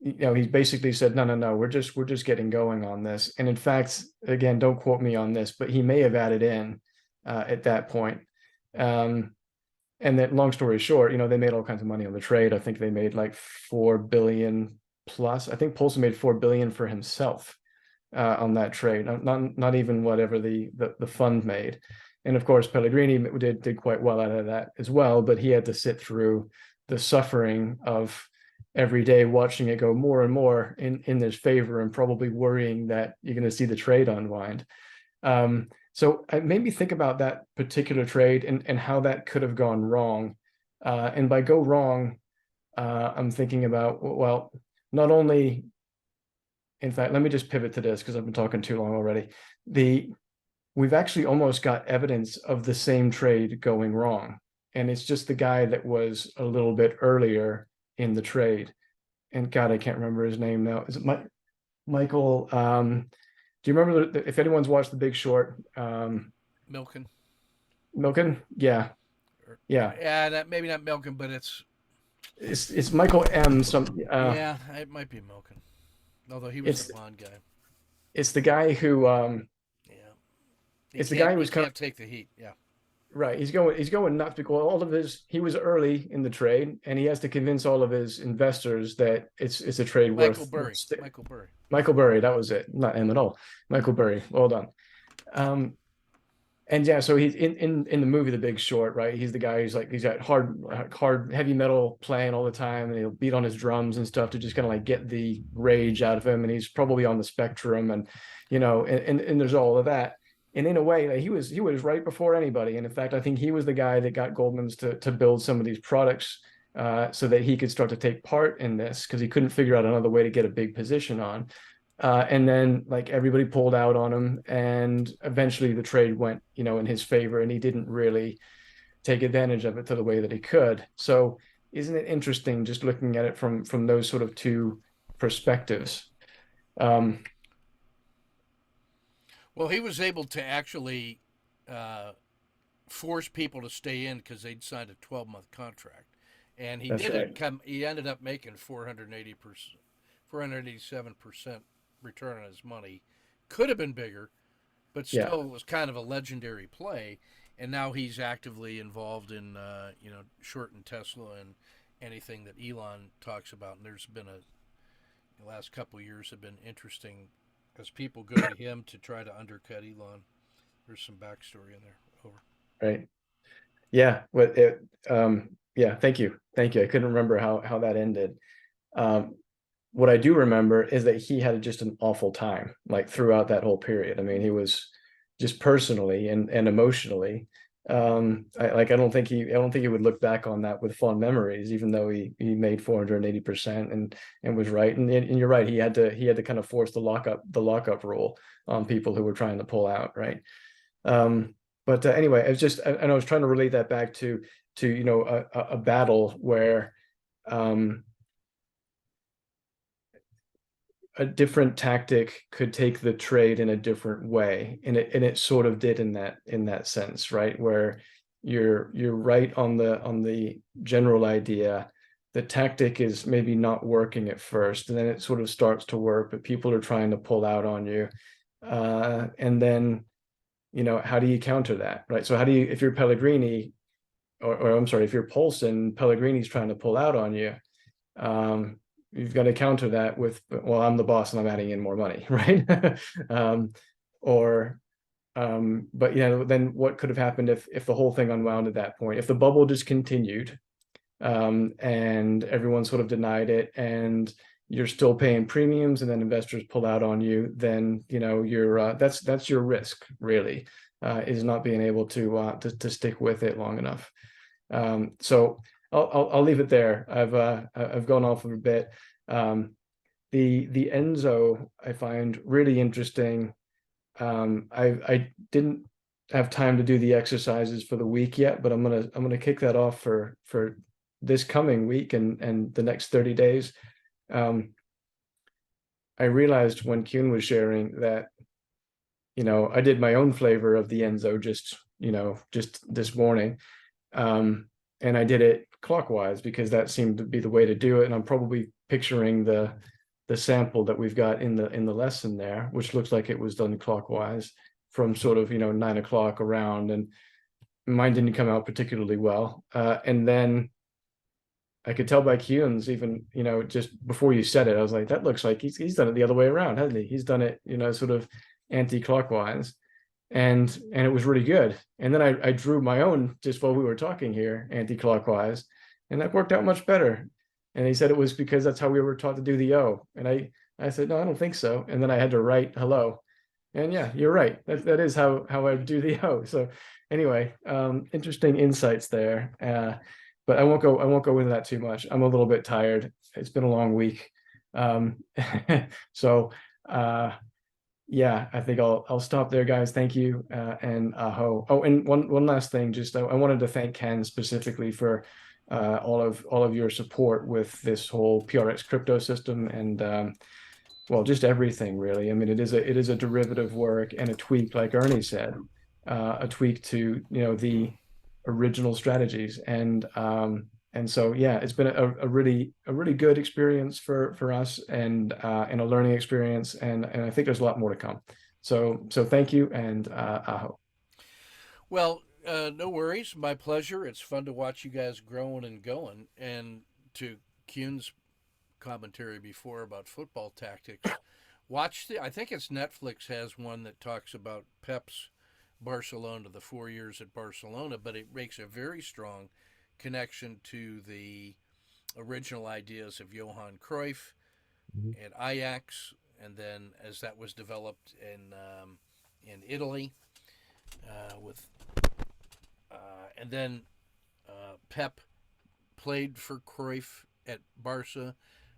basically said, no, we're just getting going on this. And in fact, again, don't quote me on this, but he may have added in at that point. And that, long story short, they made all kinds of money on the trade. I think they made like 4 billion plus. I think Paulson made 4 billion for himself on that trade, not even whatever the fund made. And of course, Pellegrini did quite well out of that as well, but he had to sit through the suffering of every day watching it go more and more in his favor, and probably worrying that you're going to see the trade unwind. So it made me think about that particular trade and how that could have gone wrong. And by go wrong, I'm thinking about, well, not only, in fact, let me just pivot to this because I've been talking too long already. We've actually almost got evidence of the same trade going wrong. And it's just the guy that was a little bit earlier in the trade. And God, I can't remember his name now. Is it Michael? Do you remember if anyone's watched The Big Short? Milken. Milken? Yeah. Yeah, maybe not Milken, but it's Michael M. Yeah, it might be Milken. Although he was a Bond guy. It's the guy who it's the guy who was can't take the heat. Yeah. Right. He's going nuts because he was early in the trade, and he has to convince all of his investors that it's a trade worth. Michael Burry, that was it. Not him at all. Michael Burry. Well done. And yeah, so he's in the movie The Big Short, right? He's the guy who's like, he's got hard heavy metal playing all the time, and he'll beat on his drums and stuff to just kind of like get the rage out of him. And he's probably on the spectrum, and and there's all of that. And in a way, like, he was right before anybody. And in fact, I think he was the guy that got Goldman's to build some of these products so that he could start to take part in this, because he couldn't figure out another way to get a big position on. And then like everybody pulled out on him, and eventually the trade went, in his favor, and he didn't really take advantage of it to the way that he could. So isn't it interesting just looking at it from those sort of two perspectives? Well, he was able to actually force people to stay in because they'd signed a 12-month contract, and he He ended up making 487% return on his money. Could have been bigger, but still it was kind of a legendary play. And now he's actively involved in shorting Tesla and anything that Elon talks about. And there's been the last couple of years have been interesting, because people go to him to try to undercut Elon. There's some backstory in there. Over. Right. Yeah. But thank you. I couldn't remember how that ended. What I do remember is that he had just an awful time, like throughout that whole period. I mean, he was just personally and emotionally. I don't think he would look back on that with fond memories, even though he made 480% and was right. And you're right, he had to kind of force the lockup rule on people who were trying to pull out, right? But anyway, I was trying to relate that back to a battle where a different tactic could take the trade in a different way, and it sort of did in that sense, right? Where you're right on the general idea. The tactic is maybe not working at first, and then it sort of starts to work, but people are trying to pull out on you, and then how do you counter that, right? So how do you, if you're Pellegrini, or I'm sorry, if you're Poulsen, Pellegrini's trying to pull out on you, you've got to counter that with, well, I'm the boss and I'm adding in more money, right? Or but then what could have happened if the whole thing unwound at that point, if the bubble just continued, and everyone sort of denied it, and you're still paying premiums, and then investors pull out on you, then you're that's your risk, really, is not being able to stick with it long enough. So I'll leave it there. I've gone off of a bit. The enso I find really interesting. I didn't have time to do the exercises for the week yet, but I'm gonna kick that off for this coming week and the next 30 days. I realized when Kuhn was sharing that, I did my own flavor of the enso just this morning. And I did it clockwise because that seemed to be the way to do it. And I'm probably picturing the sample that we've got in the lesson there, which looks like it was done clockwise from sort of 9 o'clock around, and mine didn't come out particularly well. And then I could tell by Kuhn's, even just before you said it, I was like, that looks like he's done it the other way around, hasn't he? He's done it sort of anti-clockwise, and it was really good. And then I drew my own just while we were talking here, anti-clockwise, and that worked out much better. And he said it was because that's how we were taught to do the O. And I said, no, I don't think so. And then I had to write hello. And yeah, you're right. That is how I do the O. So anyway, interesting insights there. But I won't go into that too much. I'm a little bit tired. It's been a long week. So yeah, I think I'll stop there, guys. Thank you. And aho. Oh, and one last thing, just I wanted to thank Ken specifically for all of your support with this whole PRX crypto system, and well, just everything really. I mean, it is a derivative work and a tweak, like Ernie said, a tweak to the original strategies, and so yeah, it's been a really good experience for us, and a learning experience, and I think there's a lot more to come. So thank you, and aho. Well, no worries. My pleasure. It's fun to watch you guys growing and going. And to Kuhn's commentary before about football tactics, I think it's Netflix has one that talks about Pep's Barcelona, the 4 years at Barcelona, but it makes a very strong connection to the original ideas of Johan Cruyff at Ajax, and then as that was developed in Italy with and then Pep played for Cruyff at Barca,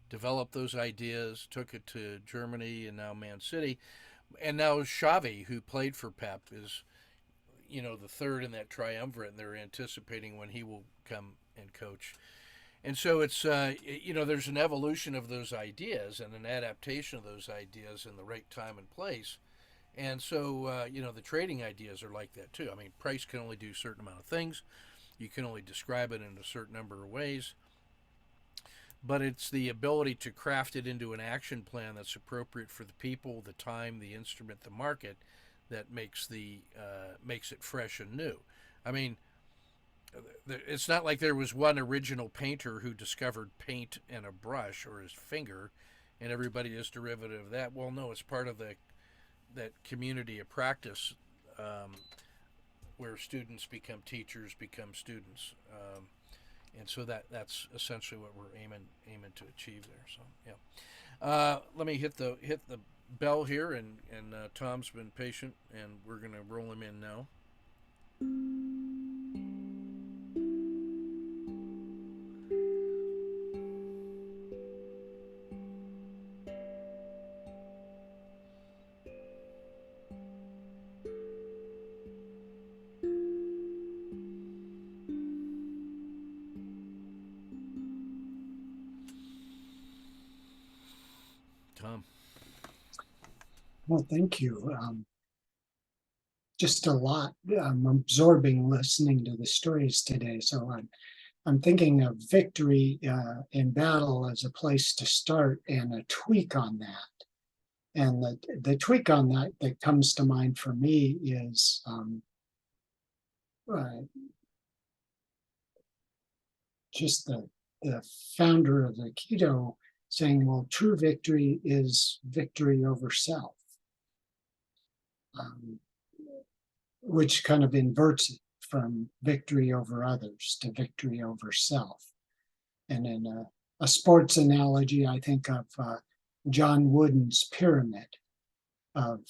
developed those ideas, took it to Germany, and now Man City. And now Xavi, who played for Pep, is the third in that triumvirate, and they're anticipating when he will come and coach. And so it's there's an evolution of those ideas and an adaptation of those ideas in the right time and place. And so the trading ideas are like that too. I mean, price can only do a certain amount of things. You can only describe it in a certain number of ways. But it's the ability to craft it into an action plan that's appropriate for the people, the time, the instrument, the market, that makes it fresh and new. I mean, it's not like there was one original painter who discovered paint and a brush or his finger, and everybody is derivative of that. Well, no, it's part of that community of practice, where students become teachers, become students, and so that's essentially what we're aiming to achieve there. So yeah, let me hit the bell here, and Tom's been patient, and we're gonna roll him in now. Tom. Well, thank you. Just a lot. I'm absorbing listening to the stories today. So I'm thinking of victory in battle as a place to start and a tweak on that. And the tweak on that that comes to mind for me is just the founder of the keto saying, well, true victory is victory over self, which kind of inverts it from victory over others to victory over self. And in a sports analogy, I think of John Wooden's pyramid of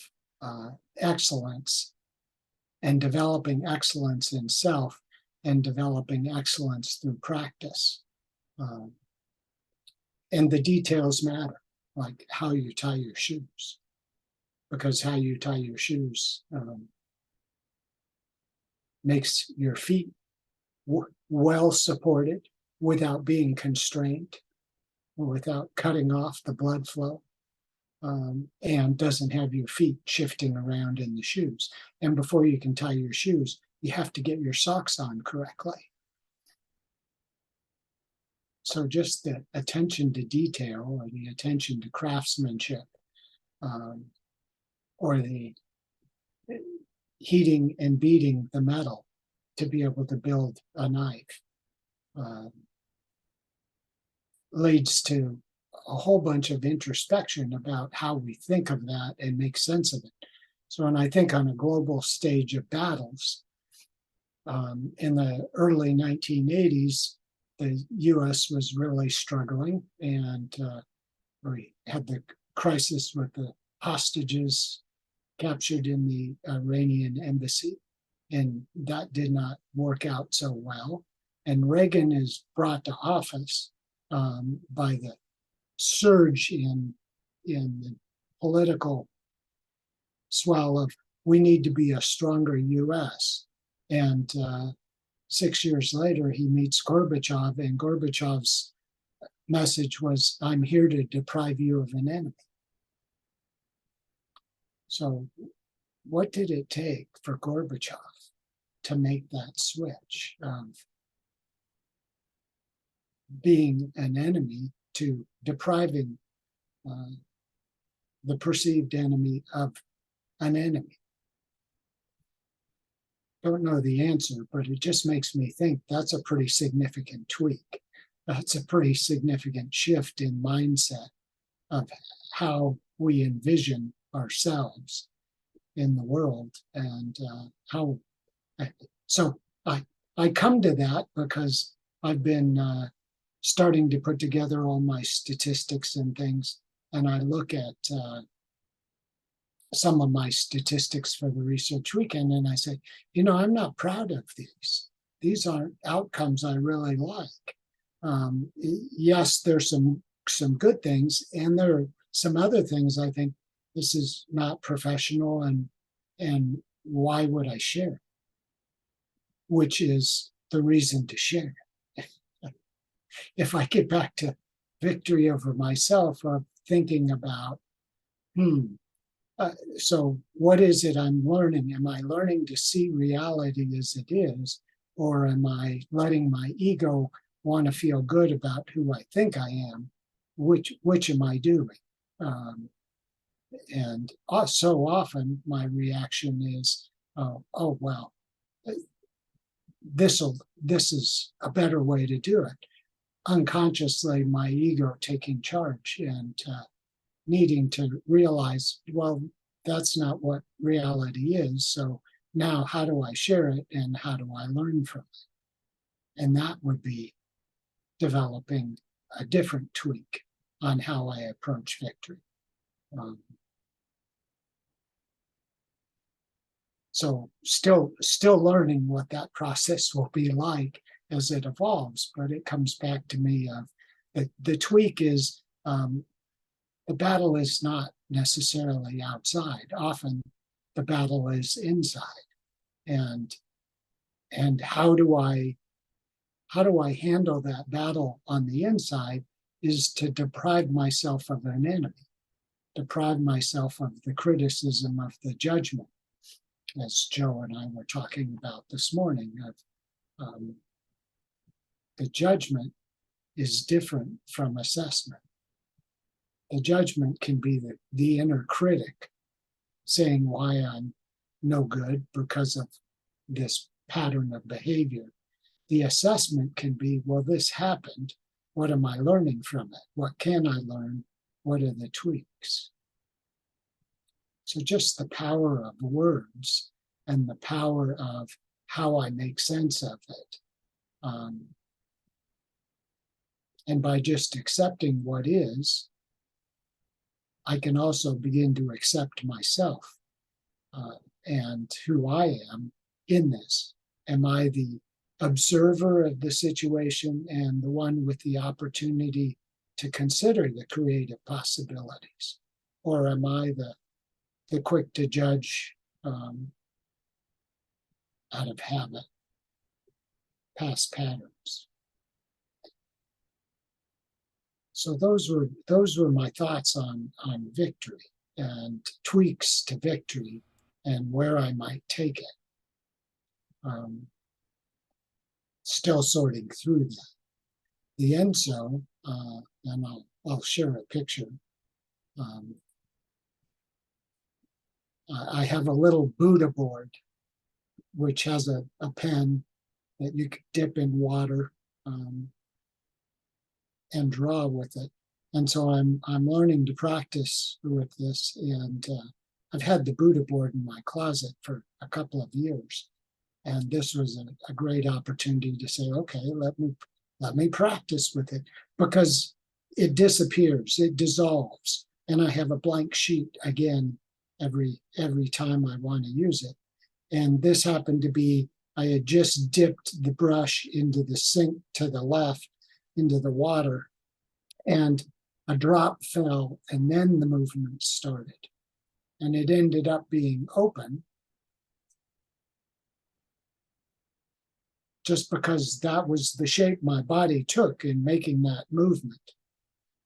excellence, and developing excellence in self and developing excellence through practice. And the details matter, like how you tie your shoes, because how you tie your shoes makes your feet well supported without being constrained, without cutting off the blood flow, and doesn't have your feet shifting around in the shoes. And before you can tie your shoes, you have to get your socks on correctly. So just the attention to detail, or the attention to craftsmanship, or the heating and beating the metal to be able to build a knife, leads to a whole bunch of introspection about how we think of that and make sense of it. So when I think on a global stage of battles, in the early 1980s, the US was really struggling, and we had the crisis with the hostages captured in the Iranian embassy, and that did not work out so well. And Reagan is brought to office by the surge in the political swell of, we need to be a stronger US. And 6 years later, he meets Gorbachev, and Gorbachev's message was, I'm here to deprive you of an enemy. So what did it take for Gorbachev to make that switch of being an enemy to depriving the perceived enemy of an enemy? Don't know the answer, but it just makes me think that's a pretty significant tweak. That's a pretty significant shift in mindset of how we envision ourselves in the world, and how. So I come to that because I've been starting to put together all my statistics and things, and I look at some of my statistics for the research weekend, and I say, I'm not proud of these. These aren't outcomes I really like. Yes, there's some good things, and there are some other things I think this is not professional, and why would I share? Which is the reason to share. If I get back to victory over myself, of thinking about, so what is it I'm learning? Am I learning to see reality as it is, or am I letting my ego want to feel good about who I think I am? Which am I doing? And so often my reaction is, oh well, this is a better way to do it. Unconsciously, my ego taking charge and needing to realize, well, that's not what reality is. So now how do I share it, and how do I learn from it? And that would be developing a different tweak on how I approach victory. So still learning what that process will be like as it evolves, but it comes back to me of the tweak is, the battle is not necessarily outside. Often the battle is inside. And how do I handle that battle on the inside is to deprive myself of an enemy, deprive myself of the criticism, of the judgment, as Joe and I were talking about this morning, of the judgment is different from assessment. The judgment can be the inner critic saying why I'm no good because of this pattern of behavior. The assessment can be, well, this happened. What am I learning from it? What can I learn? What are the tweaks? So just the power of words and the power of how I make sense of it. And by just accepting what is, I can also begin to accept myself and who I am in this. Am I the observer of the situation and the one with the opportunity to consider the creative possibilities? Or am I the quick to judge out of habit, past patterns? So those were my thoughts on victory and tweaks to victory and where I might take it. Still sorting through that. The enso, and I'll share a picture. I have a little Buddha board, which has a pen that you could dip in water and draw with it. And so I'm learning to practice with this. And I've had the Buddha board in my closet for a couple of years. And this was a great opportunity to say, okay, let me practice with it, because it disappears, it dissolves, and I have a blank sheet again every time I want to use it. And this happened to be, I had just dipped the brush into the sink to the left into the water, and a drop fell, and then the movement started. And it ended up being open, just because that was the shape my body took in making that movement.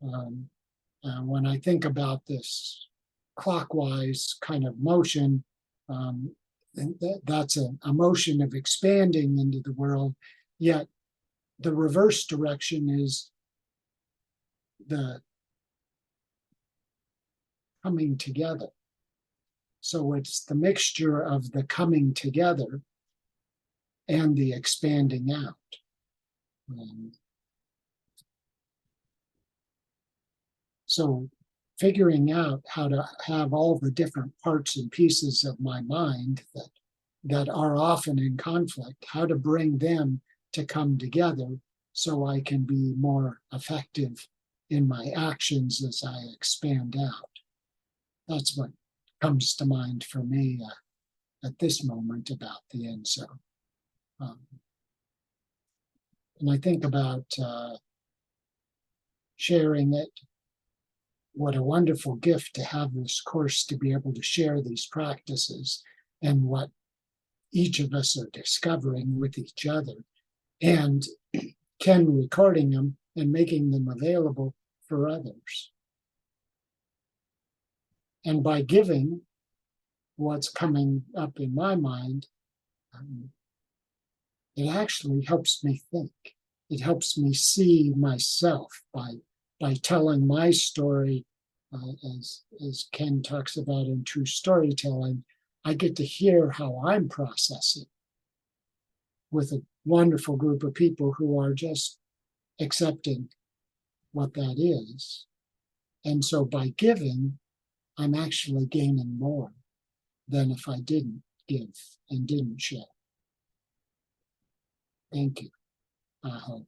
When I think about this clockwise kind of motion, that's a motion of expanding into the world, yet the reverse direction is the coming together. So it's the mixture of the coming together and the expanding out. So figuring out how to have all the different parts and pieces of my mind that are often in conflict, how to bring them to come together so I can be more effective in my actions as I expand out. That's what comes to mind for me at this moment about the enso. And I think about sharing it. What a wonderful gift to have this course, to be able to share these practices and what each of us are discovering with each other, and Ken recording them and making them available for others. And by giving what's coming up in my mind, it actually helps me think. It helps me see myself by telling my story, as Ken talks about in True Storytelling. I get to hear how I'm processing with a wonderful group of people who are just accepting what that is. And so by giving, I'm actually gaining more than if I didn't give and didn't share. Thank you. I hope.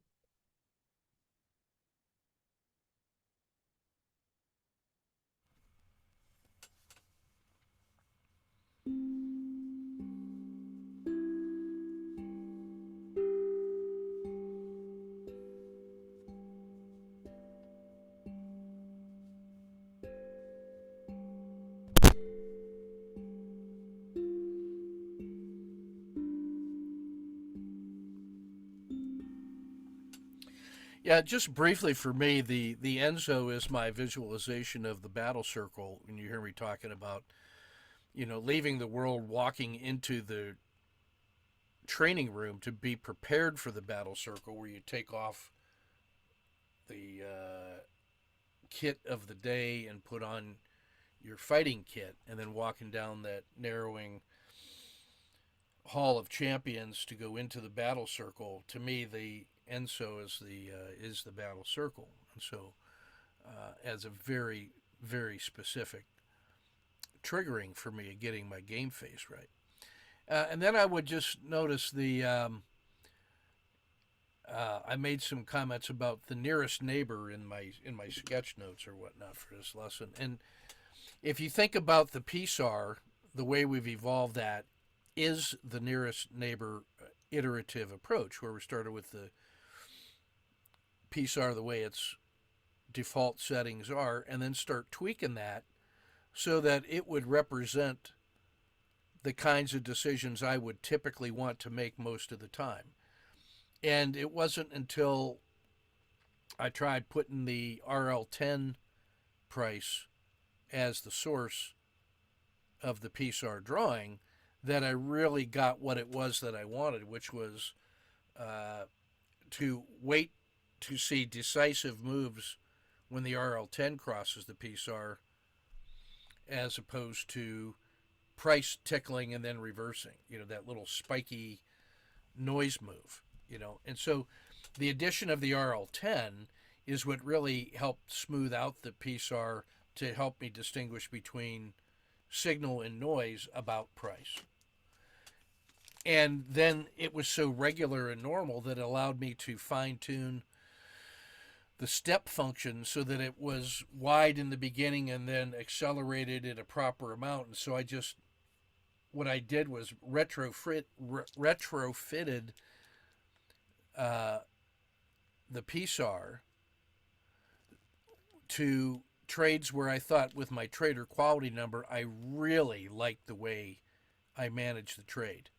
Yeah, just briefly for me, the enso is my visualization of the battle circle. When you hear me talking about, leaving the world, walking into the training room to be prepared for the battle circle, where you take off the kit of the day and put on your fighting kit, and then walking down that narrowing hall of champions to go into the battle circle. To me, the enso is the battle circle, and so as a very, very specific triggering for me of getting my game face right. And then I would just notice I made some comments about the nearest neighbor in my sketch notes or whatnot for this lesson. And if you think about the PSAR, the way we've evolved that is the nearest neighbor iterative approach, where we started with the PSAR the way its default settings are, and then start tweaking that so that it would represent the kinds of decisions I would typically want to make most of the time. And it wasn't until I tried putting the RL10 price as the source of the PSAR drawing that I really got what it was that I wanted, which was to wait to see decisive moves when the RL10 crosses the PSAR, as opposed to price tickling and then reversing, that little spiky noise move, And so the addition of the RL10 is what really helped smooth out the PSAR to help me distinguish between signal and noise about price. And then it was so regular and normal that it allowed me to fine tune the step function so that it was wide in the beginning and then accelerated at a proper amount. And so what I did was retrofitted the PSAR to trades where I thought with my trader quality number, I really liked the way I managed the trade.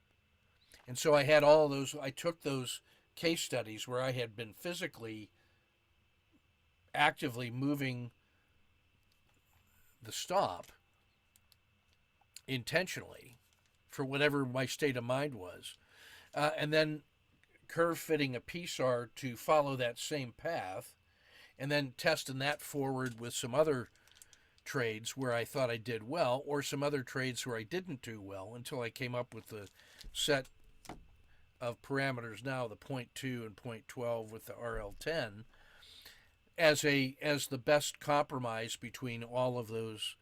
And so I had all those, I took those case studies where I had been physically actively moving the stop intentionally for whatever my state of mind was, and then curve fitting a PSAR to follow that same path, and then testing that forward with some other trades where I thought I did well, or some other trades where I didn't do well, until I came up with the set of parameters now, the 0.2 and 0.12 with the RL10, as the best compromise between all of those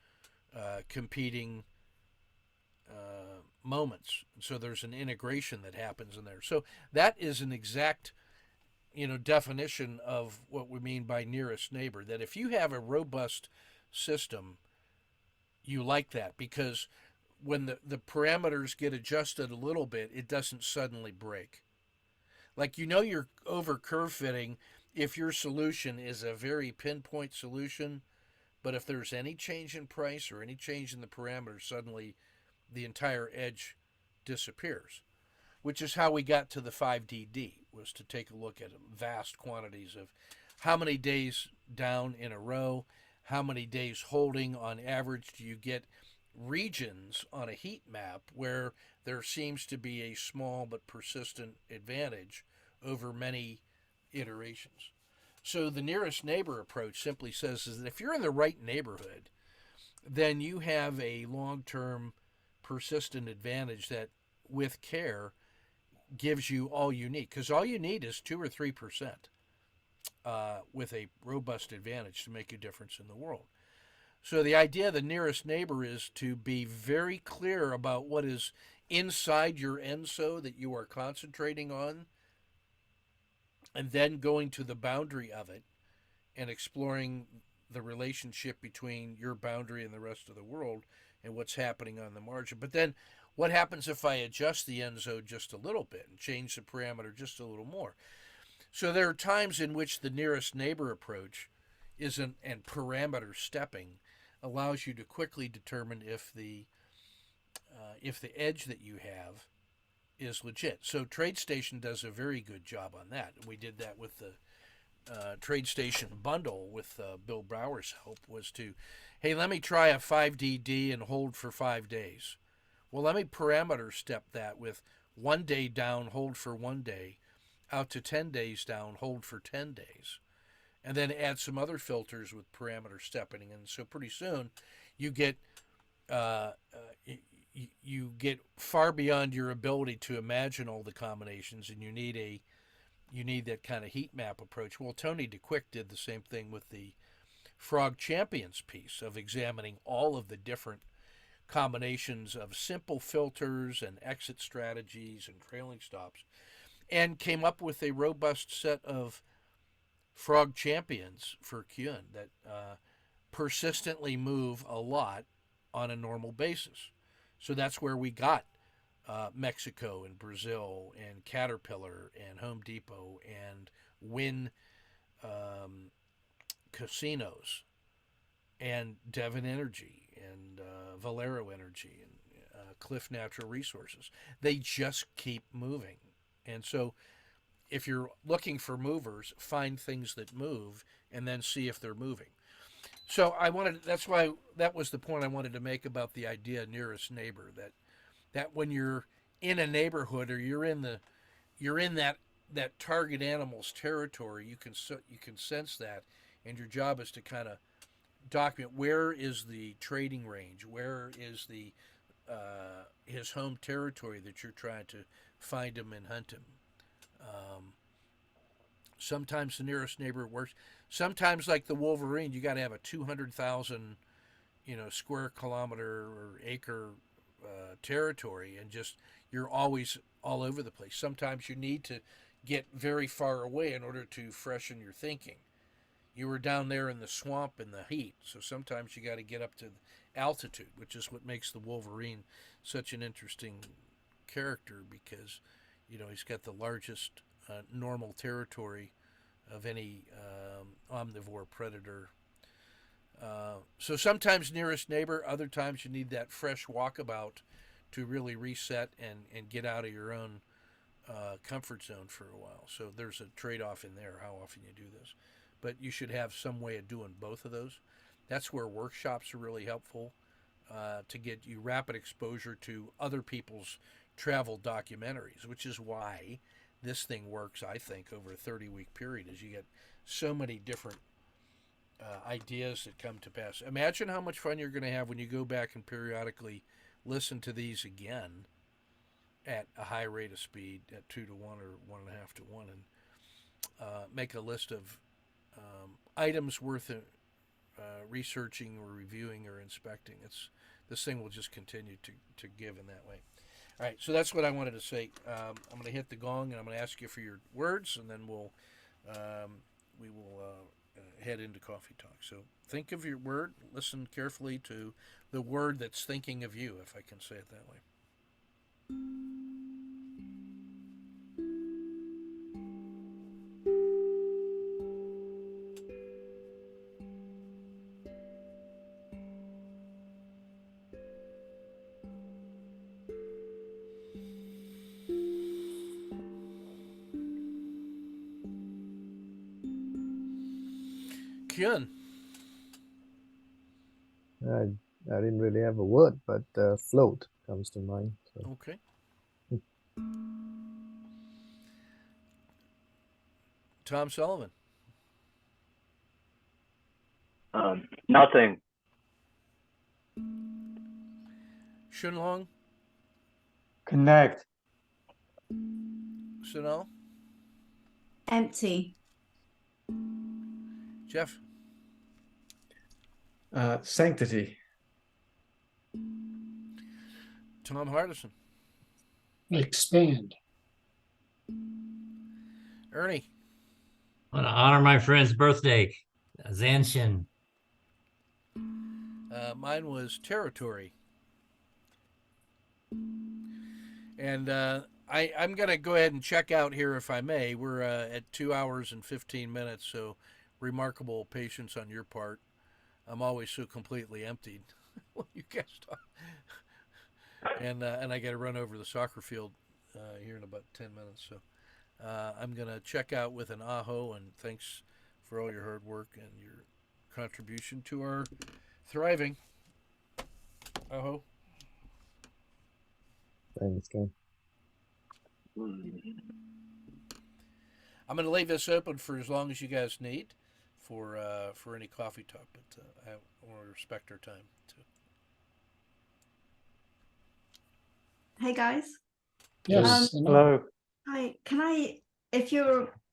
competing moments. So there's an integration that happens in there. So that is an exact definition of what we mean by nearest neighbor, that if you have a robust system, you like that, because when the parameters get adjusted a little bit, it doesn't suddenly break. Like, you're over curve fitting if your solution is a very pinpoint solution, but if there's any change in price or any change in the parameters, suddenly the entire edge disappears, which is how we got to the 5DD, was to take a look at vast quantities of how many days down in a row, how many days holding on average do you get regions on a heat map where there seems to be a small but persistent advantage over many iterations. So the nearest neighbor approach simply says is that if you're in the right neighborhood, then you have a long-term persistent advantage that, with care, gives you all you need, because all you need is 2 or 3% with a robust advantage to make a difference in the world. So the idea of the nearest neighbor is to be very clear about what is inside your enso that you are concentrating on, and then going to the boundary of it and exploring the relationship between your boundary and the rest of the world and what's happening on the margin. But then what happens if I adjust the enso just a little bit and change the parameter just a little more? So there are times in which the nearest neighbor approach and parameter stepping allows you to quickly determine if the edge that you have is legit. So TradeStation does a very good job on that. We did that with the TradeStation bundle with Bill Brower's help, was to, hey, let me try a 5DD and hold for 5 days. Well, let me parameter step that with 1 day down, hold for 1 day, out to 10 days down, hold for 10 days. and then add some other filters with parameter stepping. And so pretty soon you get uh, uh, you get far beyond your ability to imagine all the combinations, and you need that kind of heat map approach. Well, Tony DeQuick did the same thing with the Frog Champions piece of examining all of the different combinations of simple filters and exit strategies and trailing stops, and came up with a robust set of Frog Champions for Kyun that persistently move a lot on a normal basis. So that's where we got Mexico and Brazil and Caterpillar and Home Depot and Win um, Casinos and Devon Energy and Valero Energy and Cliff Natural Resources. They just keep moving. And so if you're looking for movers, find things that move and then see if they're moving. So that's why that was the point I wanted to make about the idea nearest neighbor, that when you're in a neighborhood or you're in that target animal's territory, you can sense that, and your job is to kind of document where is the trading range, where is the his home territory that you're trying to find him and hunt him. Um, Sometimes the nearest neighbor works. Sometimes, like the Wolverine, you got to have a 200,000 square kilometer or acre territory, and just you're always all over the place. Sometimes you need to get very far away in order to freshen your thinking. You were down there in the swamp in the heat, so sometimes you got to get up to altitude, which is what makes the Wolverine such an interesting character, because he's got the largest normal territory of any omnivore predator. So sometimes nearest neighbor, other times you need that fresh walkabout to really reset and get out of your own comfort zone for a while. So there's a trade-off in there, how often you do this. But you should have some way of doing both of those. That's where workshops are really helpful to get you rapid exposure to other people's travel documentaries, which is why this thing works, I think, over a 30-week period, is you get so many different ideas that come to pass. Imagine how much fun you're going to have when you go back and periodically listen to these again at a high rate of speed, at 2 to 1 or 1.5 to 1, and make a list of items worth researching or reviewing or inspecting. This thing will just continue to give in that way. All right, so that's what I wanted to say. I'm going to hit the gong, and I'm going to ask you for your words, and then we will head into coffee talk. So think of your word. Listen carefully to the word that's thinking of you, if I can say it that way. Kyun. I didn't really have a word, but float comes to mind. So. Okay. Tom Sullivan. Nothing. Shunlong. Connect. Sunil. Empty. Jeff. Sanctity. Tom Hardison. Expand. Ernie. I want to honor my friend's birthday, Zanshin. Mine was territory. And I'm going to go ahead and check out here, if I may. We're at 2 hours and 15 minutes, so remarkable patience on your part. I'm always so completely emptied when you guys talk. And I got to run over the soccer field here in about 10 minutes. So I'm going to check out with an aho, and thanks for all your hard work and your contribution to our thriving. Aho. Thanks, Ken. I'm going to leave this open for as long as you guys need. for any coffee talk, but I want to respect her time too. Hey guys. Yes. Hello. Hi, can I, if you're